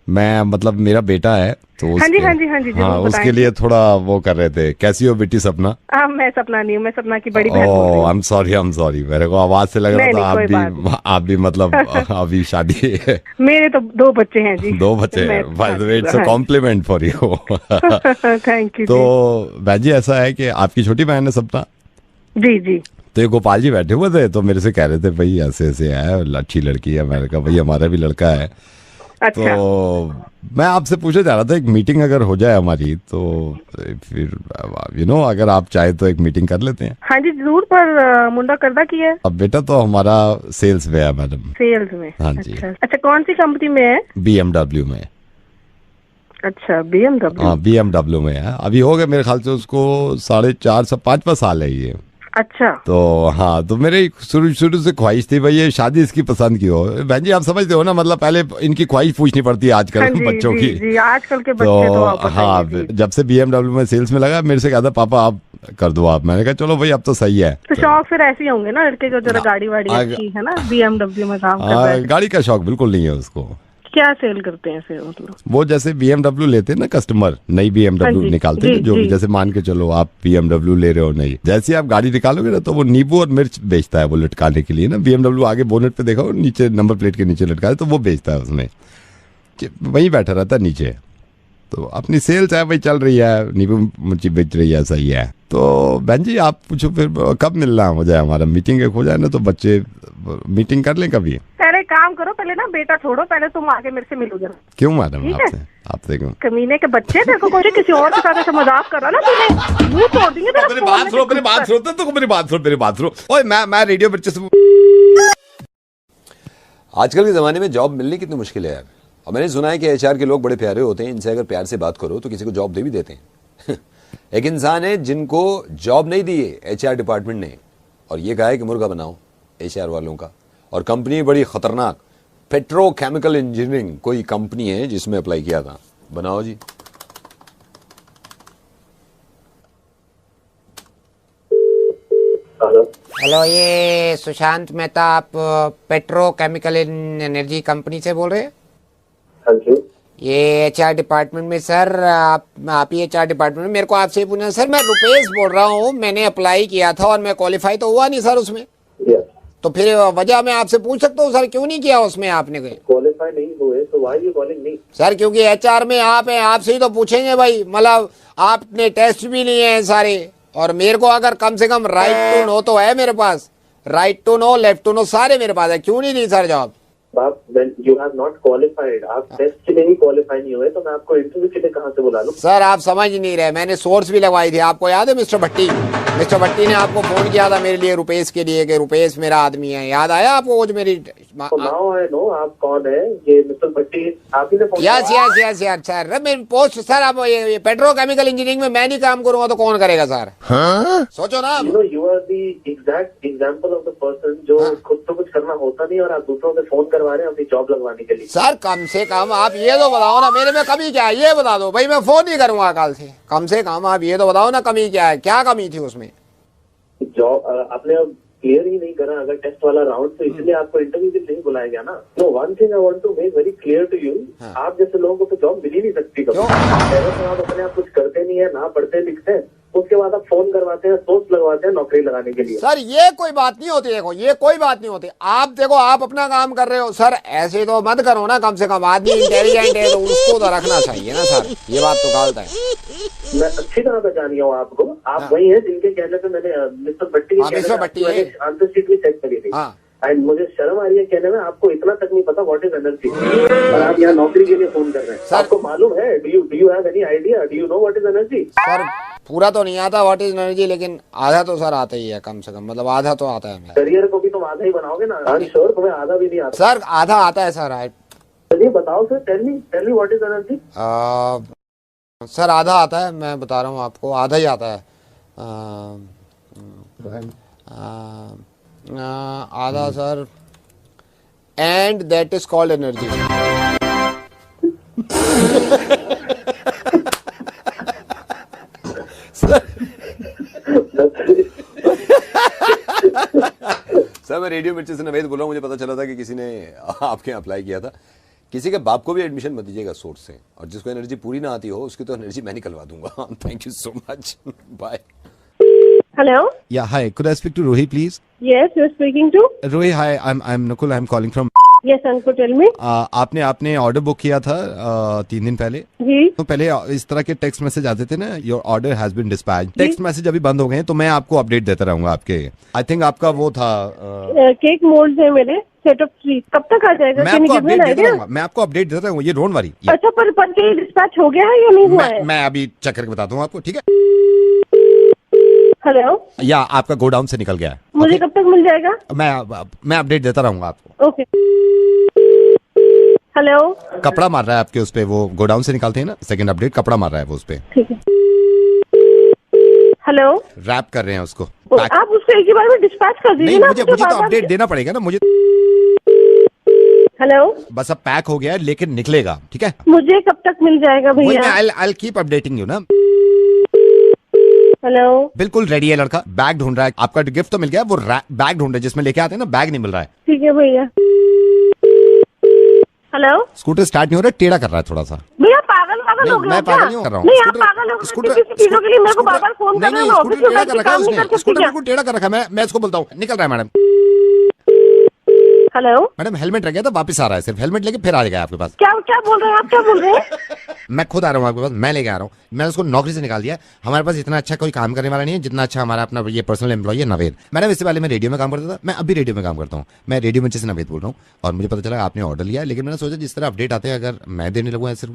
Speaker 8: मैं मतलब मेरा बेटा है तो
Speaker 1: हाँ जी,
Speaker 8: हाँ उसके लिए थोड़ा वो कर रहे थे। कैसी हो बेटी सपना?
Speaker 1: मैं सपना नहीं हूँ, मैं सपना की बड़ी बहन बोल रही हूँ।
Speaker 8: आई एम सॉरी, मेरे को आवाज से लग रहा था आप भी मतलब अभी शादी है।
Speaker 1: मेरे तो 2 बच्चे हैं जी।
Speaker 8: 2 बच्चे हैं। By the way it's a compliment for you.
Speaker 1: Thank you.
Speaker 8: तो बहन जी ऐसा है कि आपकी छोटी बहन है सपना?
Speaker 1: जी।
Speaker 8: तो ये गोपाल जी बैठे हुए थे तो मेरे से कह रहे थे भाई ऐसे ऐसे है, अच्छी लड़की है। मैंने कहा भाई हमारा भी लड़का है।
Speaker 1: अच्छा।
Speaker 8: तो मैं आपसे पूछना चाह रहा था, एक मीटिंग अगर हो जाए हमारी तो फिर अगर आप चाहे तो एक मीटिंग कर लेते हैं।
Speaker 1: हाँ जी जरूर, पर मुंडा करदा की है?
Speaker 8: अब बेटा तो हमारा सेल्स में है मैडम।
Speaker 1: सेल्स में?
Speaker 8: हाँ जी।
Speaker 1: अच्छा कौन सी कंपनी में है?
Speaker 8: BMW में।
Speaker 1: अच्छा BMW।
Speaker 8: हाँ BMW में है। अभी हो गए मेरे ख्याल से उसको 4.5 से 5 साल है ये।
Speaker 1: अच्छा।
Speaker 8: तो हाँ, तो मेरे शुरू से ख्वाहिश थी भाई ये शादी इसकी पसंद की हो। बहन जी आप समझते हो ना, मतलब पहले इनकी ख्वाहिश पूछनी पड़ती है आजकल। हाँ बच्चों की।
Speaker 1: जी, आजकल के बच्चे तो
Speaker 8: हाँ, जब से BMW में सेल्स में लगा मेरे से कहता पापा आप कर दो आप। मैंने कहा चलो भाई अब तो सही है।
Speaker 1: तो शौक फिर ऐसे ही होंगे ना लड़के को, जरा गाड़ी वाड़ी अच्छी है ना, BMW में काम करता है।
Speaker 8: गाड़ी का शौक बिल्कुल नहीं है उसको।
Speaker 1: क्या सेल करते हैं फिर मतलब?
Speaker 8: वो जैसे BMW लेते हैं ना कस्टमर, नई BMW निकालते हैं जो भी, जैसे मान के चलो आप BMW ले रहे हो नई, जैसे आप गाड़ी निकालोगे ना तो वो नींबू और मिर्च बेचता है वो लटकाने के लिए ना। BMW आगे बोनेट पे देखा नीचे नंबर प्लेट के नीचे लटका है तो वो बेचता है उसमें। वहीं बैठा रहता नीचे। तो अपनी सेल्स है भाई, चल रही है, नींबू मिर्ची बेच रही है, सही है। तो बहन जी आप पूछो फिर कब मिलना हो जाए, हमारा मीटिंग एक हो जाए ना, तो बच्चे मीटिंग कर लें कभी।
Speaker 1: पहले काम करो, पहले ना बेटा छोड़ो, पहले तुम आके मेरे से मिलो जरा।
Speaker 8: क्यों मैडम, आपसे क्यों?
Speaker 1: कमीने के बच्चे, तेरे को कोई किसी और के साथ ऐसे मजाक कर रहा ना तूने, मुंह तोड़ दिए तेरा।
Speaker 8: मेरी बात सुनो, मेरी बात सुनो। ओए मैं रेडियो बच्चे से।
Speaker 12: आजकल के ज़माने में जॉब मिलनी कितनी मुश्किल है यार। और मैंने सुना है कि एचआर के लोग बड़े प्यारे होते हैं, इनसे अगर प्यार से बात करो तो किसी को जॉब दे भी देते हैं। एक इंसान है जिनको जॉब नहीं दी है एचआर डिपार्टमेंट ने, और ये कहा है कि मुर्गा बनाओ एचआर वालों का। और कंपनी बड़ी खतरनाक, पेट्रोकेमिकल इंजीनियरिंग कोई कंपनी है जिसमें अप्लाई किया था। बनाओ जी।
Speaker 6: हेलो, ये सुशांत मेहता, आप पेट्रोकेमिकल एनर्जी कंपनी से बोल रहे हैं?
Speaker 9: हाँ जी।
Speaker 6: ये एचआर डिपार्टमेंट में सर, आप ही एचआर डिपार्टमेंट में। मेरे को आपसे पूछना सर, मैं रुपेश बोल रहा हूँ, मैंने अप्लाई किया था और मैं क्वालिफाई तो हुआ नहीं सर उसमें। तो फिर वजह मैं आपसे पूछ सकता हूँ सर, क्यों नहीं किया उसमें आपने?
Speaker 9: क्वालिफाई नहीं हुए तो why you calling me?
Speaker 6: Sir क्योंकि एचआर में आप हैं, आपसे ही तो पूछेंगे भाई, मतलब आपने टेस्ट भी लिए हैं सारे, और मेरे को अगर कम से कम राइट टू नो तो है मेरे पास, right to know, left to know सारे मेरे पास है, क्यों नहीं दी सर जॉब?
Speaker 9: आप यू हैव नॉट क्वालिफाइड, आप टेस्ट के लिए ही क्वालिफाई नहीं हुए तो मैं आपको इंटरव्यू के लिए कहाँ से बुला लूं?
Speaker 6: सर आप समझ नहीं रहे, मैंने सोर्स भी लगवाई थी। आपको याद है मिस्टर भट्टी ने आपको फोन किया था मेरे लिए, रुपेश के लिए, कि रुपेश मेरा आदमी है, याद आया आपको? वो जो मेरी
Speaker 9: नाउ आई नो आप कौन है, ये मिस्टर भट्टी आप ही ने फोन?
Speaker 6: यस सर, मेरी पोस्ट सर, आप ये पेट्रोकेमिकल इंजीनियरिंग में मैं नहीं काम करूंगा तो कौन करेगा सर? सोचो ना।
Speaker 9: You are the exact example of the person जो खुद तो कुछ करना होता नहीं और आप दूसरों से फोन करवा रहे हैं अपनी जॉब लगवाने के लिए।
Speaker 6: सर कम से कम आप ये तो बताओ ना, मेरे में कमी क्या है ये बता दो भाई, मैं फोन नहीं करूंगा कल से। कम से कम आप ये तो बताओ ना कमी क्या है, क्या कमी थी उसमें?
Speaker 9: जॉब आपने अब क्लियर ही नहीं करा अगर टेस्ट वाला राउंड, तो इसलिए आपको इंटरव्यू के लिए नहीं बुलाया गया ना। No, one thing I want to make very clear to you, आप जैसे लोगों को तो जॉब मिल ही नहीं सकती कभी। आप अपने आप कुछ करते नहीं है, ना पढ़ते लिखते हैं, उसके बाद आप फोन करवाते हैं, सोच लगवाते हैं नौकरी लगाने के लिए।
Speaker 6: सर ये कोई बात नहीं होती, देखो ये कोई बात नहीं होती। आप देखो आप अपना काम कर रहे हो सर, ऐसे तो मत करो ना। कम से कम आदमी इंटेलिजेंट है तो उसको तो रखना चाहिए ना सर, ये बात तो गलत है।
Speaker 9: मैं अच्छी तरह पहचानी हूँ आपको, आप वही है जिनके कहने पे मैंने मिस्टर भट्टी आंसर शीट भी चेक करी थी। एंड मुझे शर्म आ रही है कहने में, आपको इतना तक नहीं पता व्हाट इज एनर्जी, और आप यहाँ नौकरी के लिए फोन कर रहे हैं। आपको मालूम है, do you have any idea, do you know what is energy?
Speaker 6: Sir पूरा तो नहीं आता व्हाट इज एनर्जी, लेकिन आधा तो सर आता ही है, कम से कम मतलब आधा तो आता है।
Speaker 9: करियर को भी तुम आधा ही बनाओगे ना? आई एम श्योर तुम्हें आधा भी नहीं आता।
Speaker 6: सर आधा आता है सर।
Speaker 9: चलिए बताओ sir, tell me what is energy.
Speaker 6: Sir आधा आता है, मैं बता रहा हूँ आपको, आधा ही आता है। आधा sir, and that is called energy.
Speaker 12: Sir मैं रेडियो मिर्ची से नवेद बोल रहा हूँ। मुझे पता चला था कि किसी ने आपके यहाँ अप्लाई किया था। किसी के बाप को भी एडमिशन मत दीजिएगा सोर्स से, और जिसको एनर्जी पूरी ना आती हो उसकी तो एनर्जी मैं निकलवा दूंगा। Thank you so much, bye.
Speaker 1: Hello?
Speaker 8: Yeah, hi. Could I speak to Rohi, please?
Speaker 1: Yes, you're speaking to?
Speaker 8: Rohi, hi. I'm Nukul. I'm calling from.
Speaker 1: Yes, uncle, tell me.
Speaker 8: आपने ऑर्डर बुक किया था 3 दिन पहले
Speaker 1: जी।
Speaker 8: तो पहले इस तरह के टेक्स्ट मैसेज आते थे ना, your order has been dispatched. Text message अभी बंद हो गए हैं, तो मैं आपको अपडेट देता रहूंगा आपके। आई थिंक आपका वो था
Speaker 1: केक मोल्ड्स है मेरे सेट ऑफ 3, कब तक आ जाएगा?
Speaker 8: मैं आपको अपडेट देता रहूंगा, ये डोंट वरी।
Speaker 1: अच्छा, पर ये डिस्पैच हो गया है या नहीं हुआ है?
Speaker 8: मैं अभी चेक करके बताता हूँ आपको, ठीक है?
Speaker 1: हेलो,
Speaker 8: या आपका गोडाउन से निकल गया है।
Speaker 1: मुझे कब तक मिल जाएगा?
Speaker 8: मैं अपडेट देता रहूंगा आपको।
Speaker 1: ओके। हेलो,
Speaker 8: कपड़ा मार रहा है आपके उस पे, वो गोडाउन से निकालते हैं ना, सेकंड अपडेट कपड़ा मार रहा है वो उस पे।
Speaker 1: ठीक है। हेलो,
Speaker 8: रैप कर रहे हैं उसको।
Speaker 1: आप उसको एक ही बार में डिस्पैच कर दीजिए ना।
Speaker 8: मुझे तो अपडेट देना पड़ेगा ना मुझे।
Speaker 1: हेलो,
Speaker 8: बस अब पैक हो गया है लेकिन निकलेगा, ठीक है?
Speaker 1: मुझे कब तक मिल जाएगा भैया?
Speaker 8: I'll keep updating you ना।
Speaker 1: हेलो,
Speaker 8: बिल्कुल रेडी है लड़का, बैग ढूंढ रहा है। आपका गिफ्ट तो मिल गया, वो बैग ढूंढ रहा है जिसमें लेके आते हैं ना, बैग नहीं मिल रहा है।
Speaker 1: ठीक है भैया। हेलो,
Speaker 8: स्कूटर स्टार्ट नहीं हो रहा, टेढ़ा कर रहा है थोड़ा सा।
Speaker 1: भैया पागल हो गया?
Speaker 8: मैं पागल नहीं कर रहा हूँ।
Speaker 1: नहीं, आप पागल हो। स्कूटर चीजों के लिए मेरे को बार-बार फोन कर रहे हो।
Speaker 8: स्कूटर टेढ़ा कर रखा है उसने, स्कूटर बिल्कुल टेढ़ा कर रखा है। मैं इसको बोलता हूँ, निकल रहा है मैडम।
Speaker 1: हेलो
Speaker 8: मैडम हेलमेट रह गया था, वापस आ रहा है, सिर्फ हेलमेट लेके फिर आ जाएगा आपके पास।
Speaker 1: क्या क्या बोल रहे हैं आप, क्या बोल रहे हैं?
Speaker 8: मैं खुद आ रहा हूँ आपके पास, मैं लेके आ रहा हूँ। मैंने उसको नौकरी से निकाल दिया। हमारे पास इतना अच्छा कोई काम करने वाला नहीं है जितना अच्छा हमारा अपना ये पर्सनल एम्प्लॉय है नवेद। मैडम इससे पहले मैं रेडियो में काम करता था, मैं अभी रेडियो में काम करता हूँ। मैं रेडियो मंच से नवेद बोल रहा हूँ और मुझे पता चला आपने ऑर्डर लिया, लेकिन मैंने सोचा जिस तरह अपडेट आते हैं अगर मैं देने लगूँ ऐसे।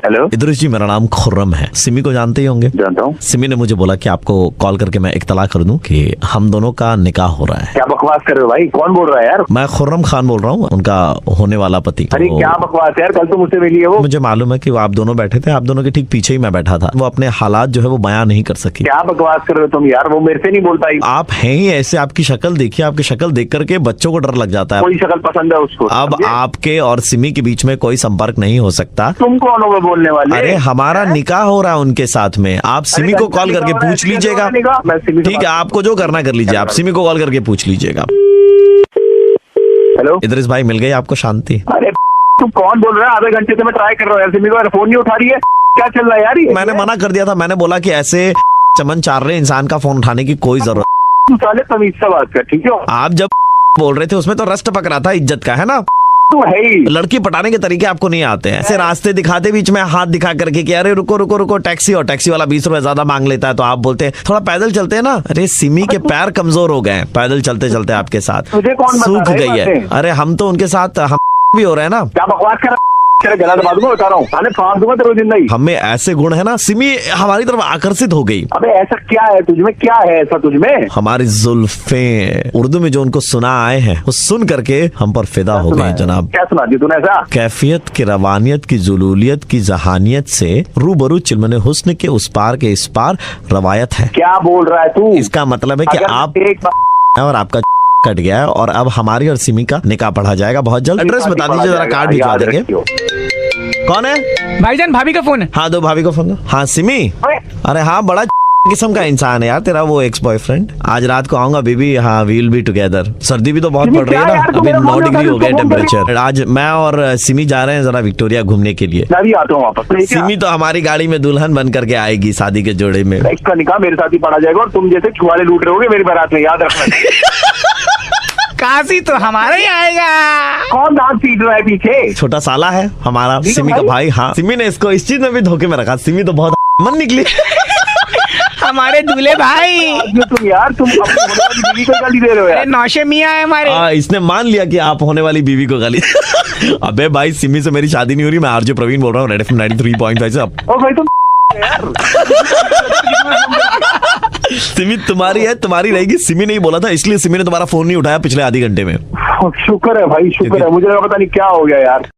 Speaker 13: हेलो
Speaker 14: इदरीस जी, मेरा नाम खुर्रम है। सिमी को जानते ही होंगे।
Speaker 13: जानता हूँ।
Speaker 14: सिमी ने मुझे बोला कि आपको कॉल करके मैं इत्तला कर दूं कि हम दोनों का निकाह हो रहा है।
Speaker 13: क्या बकवास कर रहे हो भाई, कौन बोल रहा है यार?
Speaker 14: मैं खुर्रम खान बोल रहा हूँ, उनका होने वाला पति।
Speaker 13: अरे क्या बकवास यार, कल तो मुझसे मिली है वो।
Speaker 14: मुझे मालूम है कि वो आप दोनों बैठे थे, आप दोनों के ठीक पीछे ही मैं बैठा था। वो अपने हालात जो है वो बयां नहीं कर सकी।
Speaker 13: क्या बकवास कर रहे हो तुम यार, वो मेरे से नहीं बोल पाई।
Speaker 14: आप हैं ही ऐसे, आपकी शक्ल देखिए, आपकी शक्ल देख करके बच्चों को डर लग जाता है।
Speaker 13: कोई शक्ल पसंद है उसको।
Speaker 14: अब आपके और सिमी के बीच में कोई संपर्क नहीं हो सकता।
Speaker 13: तुम कौन हो बोलने वाले?
Speaker 14: अरे हमारा निकाह हो रहा है उनके साथ में। आप सिमी को कॉल करके पूछ लीजिएगा। ठीक है, आपको जो करना कर लीजिए, आप सिमी को कॉल करके पूछ लीजिएगा।
Speaker 13: हेलो
Speaker 14: इदरीस भाई, मिल गई आपको शांति?
Speaker 13: अरे तुम कौन बोल रहा है? आधे घंटे से मैं ट्राई कर रहा हूँ यार, सिमी को फोन नहीं उठा रही है। क्या चल रहा है यार?
Speaker 14: मैंने मना कर दिया था, मैंने बोला कि ऐसे चमन चार रहे इंसान का फोन उठाने की कोई जरूरत।
Speaker 13: तू साले तमीज से बात कर, ठीक है?
Speaker 14: आप जब बोल रहे थे उसमें तो रस्ट पक रहा था इज्जत का, है ना?
Speaker 13: तू है ही।
Speaker 14: लड़की पटाने के तरीके आपको नहीं आते हैं। ऐसे रास्ते दिखाते बीच में हाथ दिखा करके कि अरे रुको रुको रुको टैक्सी, और टैक्सी वाला 20 रुपए ज्यादा मांग लेता है तो आप बोलते हैं थोड़ा पैदल चलते हैं ना। अरे सिमी के पैर कमजोर हो गए पैदल चलते चलते आपके साथ, सूख गई है। अरे हम तो उनके साथ हम भी हो रहे हैं ना।
Speaker 13: क्या बकवास कर गला दबा दूंगा, बता रहा हूँ, फाड़ दूंगा तेरे जिंदगी।
Speaker 14: हमें ऐसे गुण है ना, सिमी हमारी तरफ आकर्षित हो गई।
Speaker 13: अबे ऐसा क्या है तुझमें, क्या है ऐसा तुझमें?
Speaker 14: हमारी जुल्फें उर्दू में जो उनको सुना आए हैं वो सुन करके हम पर फिदा हो गए जनाब।
Speaker 13: क्या सुना दी तूने ऐसा?
Speaker 14: कैफियत की रवानियत की जुलूलियत की जहानियत से रूबरू चिलमने हुस्न के उस पार के इस पार रवायत है।
Speaker 13: क्या बोल रहा है तू?
Speaker 14: इसका मतलब है कि आप और आपका कट गया है और अब हमारी और सिमी का निकाह पढ़ा जाएगा बहुत जल्द। एड्रेस बता दीजिए जरा, कार्ड भिजवा देंगे। कौन है?
Speaker 15: भाईजान भाभी का फोन है।
Speaker 14: हाँ दो भाभी को फोन दो। हाँ सिमी, अरे हाँ बड़ा किस्म का इंसान है यार तेरा वो एक्स बॉयफ्रेंड। आज रात को आऊंगा बेबी, हाँ वी विल बी टुगेदर। सर्दी भी तो बहुत पड़ रही है ना, अभी 9 डिग्री हो गया टेम्परेचर। आज मैं और सिमी जा रहे हैं जरा विक्टोरिया घूमने के लिए।
Speaker 13: मैं भी आता हूँ वापस।
Speaker 14: सिमी तो हमारी गाड़ी में दुल्हन बन करके आएगी शादी के जोड़े में।
Speaker 13: इसका निकाह मेरे साथ ही पड़ा जाएगा और तुम जैसे छुआरे लूट रहे होगे मेरी बारात में, याद रखना।
Speaker 15: काशी तो हमारा ही आएगा।
Speaker 13: कौन दांत पीट रहा है पीछे?
Speaker 14: छोटा साला है हमारा सिमी का भाई। हाँ सिमी ने इसको इस चीज में भी धोखे में रखा। सिमी तो बहुत मन निकली।
Speaker 15: हमारे दूल्हे भाई।
Speaker 13: तुम यार तुम अपनी होने वाली बीवी को गाली दे रहे हो यार।
Speaker 15: नौशे मियां है हमारे।
Speaker 14: इसने मान लिया कि आप होने वाली बीवी को गाली। अबे भाई सिमी से मेरी शादी नहीं हो रही। मैं आरजे प्रवीण बोल रहा हूँ, रेड एफएम 93.5 से।
Speaker 13: ओ भाई तुम यार
Speaker 14: सिमी तुम्हारी है, तुम्हारी रहेगी। सिमी नहीं बोला था इसलिए सिमी ने तुम्हारा फोन नहीं उठाया पिछले आधे घंटे में।
Speaker 13: शुक्र है भाई, शुक्र है। मुझे पता नहीं क्या हो गया यार।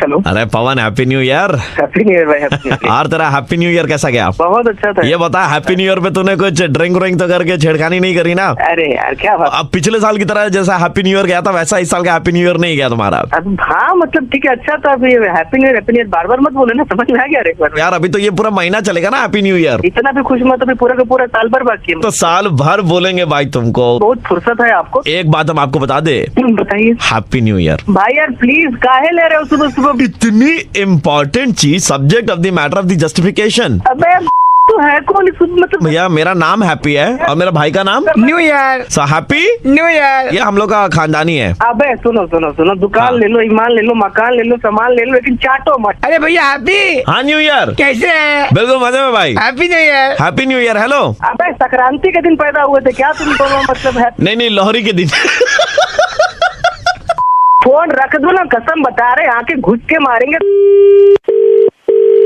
Speaker 13: हेलो।
Speaker 14: अरे Pawan, happy new year.
Speaker 13: Happy new year भाई, हैप्पी न्यू ईयर।
Speaker 14: यार तेरा हैप्पी न्यू ईयर कैसा गया?
Speaker 13: बहुत अच्छा था।
Speaker 14: ये बता हैप्पी न्यू ईयर पे तूने कुछ ड्रिंक व्रिंक तो करके छेड़खानी नहीं करी ना?
Speaker 13: अरे यार क्या बात।
Speaker 14: अब पिछले साल की तरह जैसा हैप्पी न्यू ईयर गया था वैसा इस साल का हैप्पी न्यू ईयर नहीं गया तुम्हारा?
Speaker 13: हाँ मतलब ठीक है, अच्छा था। हैप्पी न्यू ईयर बार बार मत बोले ना, समझ में आ गया एक बार।
Speaker 14: यार अभी तो ये पूरा महीना चलेगा ना हैप्पी न्यू ईयर।
Speaker 13: इतना भी खुश मत, अभी पूरा का पूरा साल भर बाकी है।
Speaker 14: तो साल भर बोलेंगे भाई तुमको।
Speaker 13: बहुत फुर्सत है आपको।
Speaker 14: एक बात हम आपको बता दे।
Speaker 13: बताइए।
Speaker 14: हैप्पी न्यू ईयर
Speaker 13: भाई यार प्लीज, काहे ले रहे हो सुबह सुबह?
Speaker 14: इतनी इम्पोर्टेंट चीज, subject of the matter of the justification.
Speaker 13: अबे तो है कौन मतलब?
Speaker 14: भैया मेरा नाम हैप्पी है और मेरा भाई का नाम
Speaker 15: new year.
Speaker 14: So happy
Speaker 15: new year.
Speaker 14: ये हम लोग का खानदानी है।
Speaker 13: अबे सुनो सुनो सुनो, दुकान ले लो, ईमान ले लो, मकान ले लो, सामान ले लो, लेकिन चाटो मत।
Speaker 15: अरे भैया हैप्पी।
Speaker 14: हाँ न्यू ईयर।
Speaker 15: कैसे है?
Speaker 14: बिल्कुल मजे में भाई।
Speaker 15: Happy new year.
Speaker 14: Happy new year. Hello.
Speaker 13: अबे संक्रांति के दिन पैदा हुए थे क्या तुम दोनों? मतलब है
Speaker 14: नहीं लोहरी के दिन।
Speaker 13: फोन रख दो ना, कसम बता रहे, आके घुस के मारेंगे।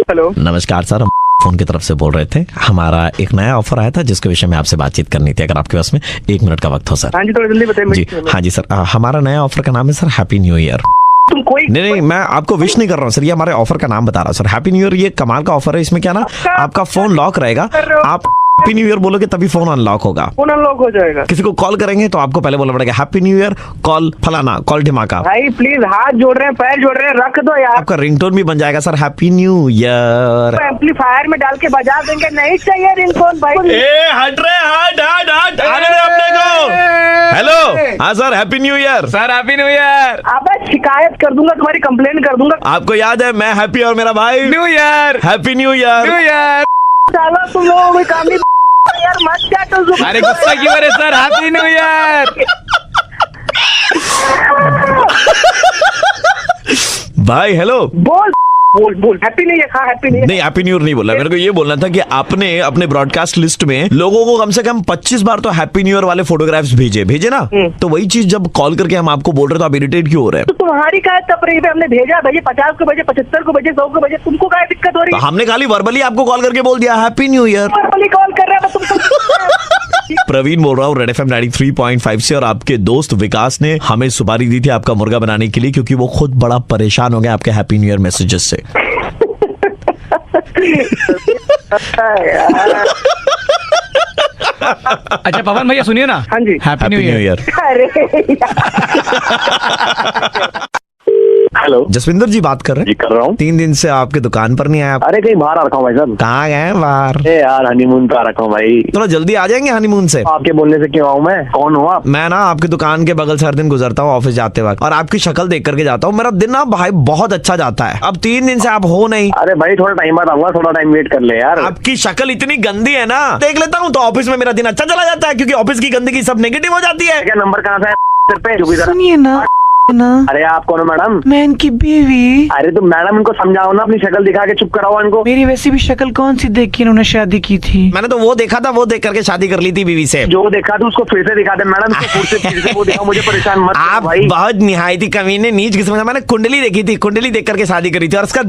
Speaker 13: हेलो।
Speaker 14: नमस्कार सर, हम फोन की तरफ से बोल रहे थे। हमारा एक नया ऑफर आया था जिसके विषय में आपसे बातचीत करनी थी, अगर आपके पास में 1 मिनट का वक्त हो सर।
Speaker 13: हाँ जी, थोड़ा जल्दी बताइए।
Speaker 14: जी हाँ जी सर, हमारा नया ऑफर का नाम है सर हैप्पी न्यू ईयर।
Speaker 13: तुम कोई
Speaker 14: नहीं मैं आपको विश नहीं कर रहा हूँ सर, ये हमारे ऑफर का नाम बता रहा हूँ सर। हैप्पी न्यू ईयर ये कमाल का ऑफर है। इसमें क्या ना, आपका फोन लॉक रहेगा, आप हैप्पी न्यू ईयर बोलोगे तभी फोन अनलॉक होगा।
Speaker 13: फोन अनलॉक हो जाएगा।
Speaker 14: किसी को कॉल करेंगे तो आपको पहले बोलना पड़ेगा हैप्पी न्यू ईयर, कॉल फलाना, कॉल ढिमाका।
Speaker 13: भाई प्लीज हाथ जोड़ रहे हैं, पैर जोड़ रहे हैं, रख दो यार।
Speaker 14: आपका रिंगटोन भी बन जाएगा sir happy new year.
Speaker 13: Amplifier में डाल के बजा देंगे। नहीं चाहिए रिंगटोन भाई।
Speaker 14: हट रहे, हट आने दो अपने को। हेलो। हाँ sir happy new year.
Speaker 15: Sir happy new year.
Speaker 13: अबे शिकायत कर दूंगा, तुम्हारी कंप्लेन कर दूंगा।
Speaker 14: आपको याद है मैं हैप्पी और मेरा भाई
Speaker 15: new year.
Speaker 14: Happy new year.
Speaker 15: New year.
Speaker 13: साला तुम लोगों में काम नहीं यार, मत क्या
Speaker 15: अरे गुस्सा क्यों करे सर, हैप्पी न्यू ईयर।
Speaker 14: भाई हेलो,
Speaker 13: बोल हैप्पी न्यू ईयर। हाँ हैप्पी न्यू ईयर।
Speaker 14: नहीं हैप्पी न्यू ईयर नहीं बोला, मेरे को ये बोलना था कि आपने अपने ब्रॉडकास्ट लिस्ट में लोगों को कम से कम 25 बार तो हैप्पी न्यू ईयर वाले फोटोग्राफ्स भेजे ना, तो वही चीज जब कॉल करके हम आपको बोल रहे तो आप इरिटेट क्यों हो रहे हैं?
Speaker 13: तो तुम्हारी क्या तफरीह पे हमने भेजा, भेजे 50 को, भेजे 75 को, भेजे 100 को, भेजे, तुमको क्या दिक्कत हो रही
Speaker 14: तो
Speaker 13: है?
Speaker 14: हमने खाली वर्बली आपको कॉल करके बोल दिया happy new year.
Speaker 13: Verbally call कर रहा है तुमको।
Speaker 14: प्रवीण बोल रहा हूँ रेड एफएम 93.5 से, और आपके दोस्त विकास ने हमें सुपारी दी थी आपका मुर्गा बनाने के लिए, क्योंकि वो खुद बड़ा परेशान हो गया आपके हैप्पी न्यू ईयर मैसेजेस से।
Speaker 15: अच्छा पवन भैया सुनिए ना।
Speaker 13: हाँ जी,
Speaker 15: हैप्पी न्यू ईयर।
Speaker 13: अरे हेलो,
Speaker 14: जसविंदर जी बात कर रहे हैं?
Speaker 13: जी कर रहा हूँ।
Speaker 14: 3 दिन से आपके दुकान पर नहीं आया।
Speaker 13: अरे कहीं बाहर आ रखा हूँ भाई साहब।
Speaker 14: कहाँ गए हैं बाहर?
Speaker 13: यार हनीमून पे आ रखा हूँ भाई।
Speaker 14: थोड़ा जल्दी आ जाएंगे हनीमून से।
Speaker 13: आपके बोलने से क्यों आऊँ मैं? कौन हो आप?
Speaker 14: मैं ना आपकी दुकान के बगल से हर दिन गुजरता हूँ ऑफिस जाते वक्त, और आपकी शक्ल देख करके जाता हूँ। मेरा दिन ना भाई बहुत अच्छा जाता है। अब 3 दिन से आप हो नहीं।
Speaker 13: अरे भाई थोड़ा टाइम बाद आऊंगा, थोड़ा टाइम वेट कर ले यार।
Speaker 14: आपकी शक्ल इतनी गंदी है ना, देख लेता हूँ तो ऑफिस में मेरा दिन अच्छा चला जाता है, क्योंकि ऑफिस की गंदगी सब नेगेटिव हो जाती है।
Speaker 13: क्या नंबर कहाँ से है सिर पे?
Speaker 16: सुनिए ना।
Speaker 13: अरे आप कौन हो मैडम?
Speaker 16: मैं इनकी बीवी।
Speaker 13: अरे तो मैडम इनको समझाओ ना, अपनी शक्ल दिखा के चुप कराओ इनको।
Speaker 16: मेरी वैसी भी शक्ल कौन सी देख के इन्होंने शादी की थी?
Speaker 14: मैंने तो वो देखा था, वो देख करके शादी कर ली थी बीवी से।
Speaker 13: जो देखा था उसको फिर से दिखा दे मैडम, फिर से वो दिखाओ, मुझे परेशान मत करो
Speaker 14: आप
Speaker 13: भाई।
Speaker 14: बहुत निहायती कमीने नीच किस्म का। मैंने कुंडली देखी थी, कुंडली देख करके शादी करी थी, और इसका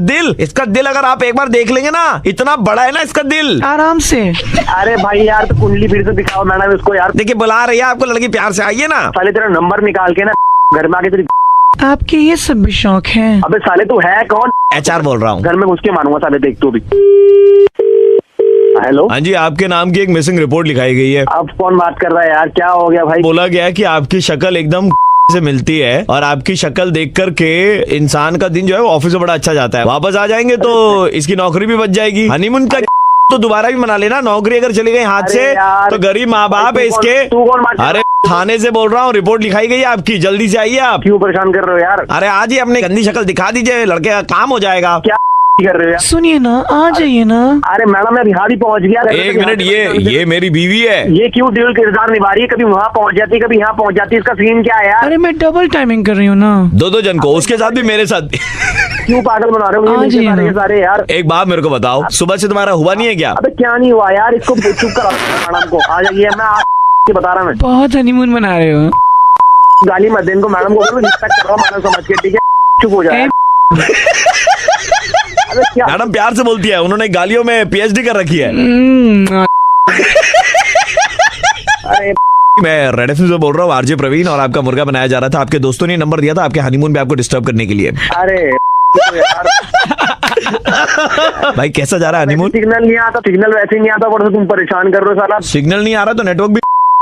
Speaker 14: दिल अगर आप एक बार देख लेंगे ना, इतना बड़ा है ना इसका दिल।
Speaker 16: आराम से।
Speaker 13: अरे भाई यार तो कुंडली फिर से दिखाओ मैडम इसको यार।
Speaker 14: देखिए बुला रही है आपको लड़की, प्यार से आइए ना।
Speaker 13: साले तेरा नंबर निकाल के ना घर में आके तेरी।
Speaker 16: आपके ये सब भी शौक हैं?
Speaker 13: अबे साले तू है कौन?
Speaker 14: HR बोल रहा हूँ।
Speaker 13: घर में घुस के मारूंगा साले, देख तू भी। हेलो,
Speaker 14: हाँ जी, आपके नाम की एक मिसिंग रिपोर्ट लिखाई गई है।
Speaker 13: अब कौन बात कर रहा है यार? क्या हो गया भाई?
Speaker 14: बोला गया कि आपकी शक्ल एकदम से मिलती है, और आपकी शक्ल देख करके इंसान का दिन जो है वो ऑफिस में बड़ा अच्छा जाता है। वापस आ जाएंगे तो इसकी नौकरी भी बच जाएगी। हनीमून का तो दोबारा भी मना लेना। नौकरी अगर चली गई हाथ से तो गरीब माँ बाप है इसके। अरे थाने से बोल रहा हूँ, रिपोर्ट लिखाई गई है आपकी, जल्दी से आइए आप।
Speaker 13: क्यों परेशान कर रहे हो यार?
Speaker 14: अरे आज ही अपनी गंदी शक्ल दिखा दीजिए, लड़के का काम हो जाएगा।
Speaker 13: क्या कर रहे हो यार?
Speaker 16: सुनिए ना, आ जाइए ना।
Speaker 13: अरे मैडम मैं बिहार ही पहुंच गया।
Speaker 14: 1 मिनट, ये मेरी बीवी है।
Speaker 13: ये क्यों दिल किरदार निभा रही है? कभी वहाँ पहुंच जाती है, कभी यहाँ पहुंच जाती है, इसका सीन क्या है यार?
Speaker 16: अरे मैं डबल टाइमिंग कर रही हूँ ना।
Speaker 14: 2 जन को, उसके साथ भी मेरे साथ।
Speaker 13: क्यों पागल बना रहे हो सारे यार?
Speaker 14: एक बात मेरे को बताओ, सुबह से तुम्हारा हुआ नहीं है क्या?
Speaker 13: अबे क्या नहीं हुआ यार? इसको चुप करा मैडम को। आ जाइए, मैं आपको बता रहा हूँ।
Speaker 16: बहुत हनीमून मना रहे हो।
Speaker 13: गाली मत दे इनको, मैडम को रिस्पेक्ट करो मैडम समझ के, ठीक है? चुप हो जाए।
Speaker 14: मैडम प्यार से बोलती है, उन्होंने गालियों में PhD कर रखी है।
Speaker 13: अरे
Speaker 14: मैं रेड एफएम से बोल रहा हूँ, RJ प्रवीण, और आपका मुर्गा बनाया जा रहा था। आपके दोस्तों ने नंबर दिया था आपके हनीमून पे आपको डिस्टर्ब करने के लिए।
Speaker 13: अरे यार
Speaker 14: भाई कैसा जा रहा है हनीमून?
Speaker 13: सिग्नल नहीं आता, सिग्नल वैसे नहीं आता, पर तुम परेशान कर रहे हो साला।
Speaker 14: सिग्नल नहीं आ रहा तो नेटवर्क भी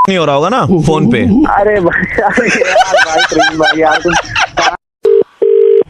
Speaker 14: नहीं हो रहा होगा ना फोन पे।
Speaker 13: अरे भाई यार तुम।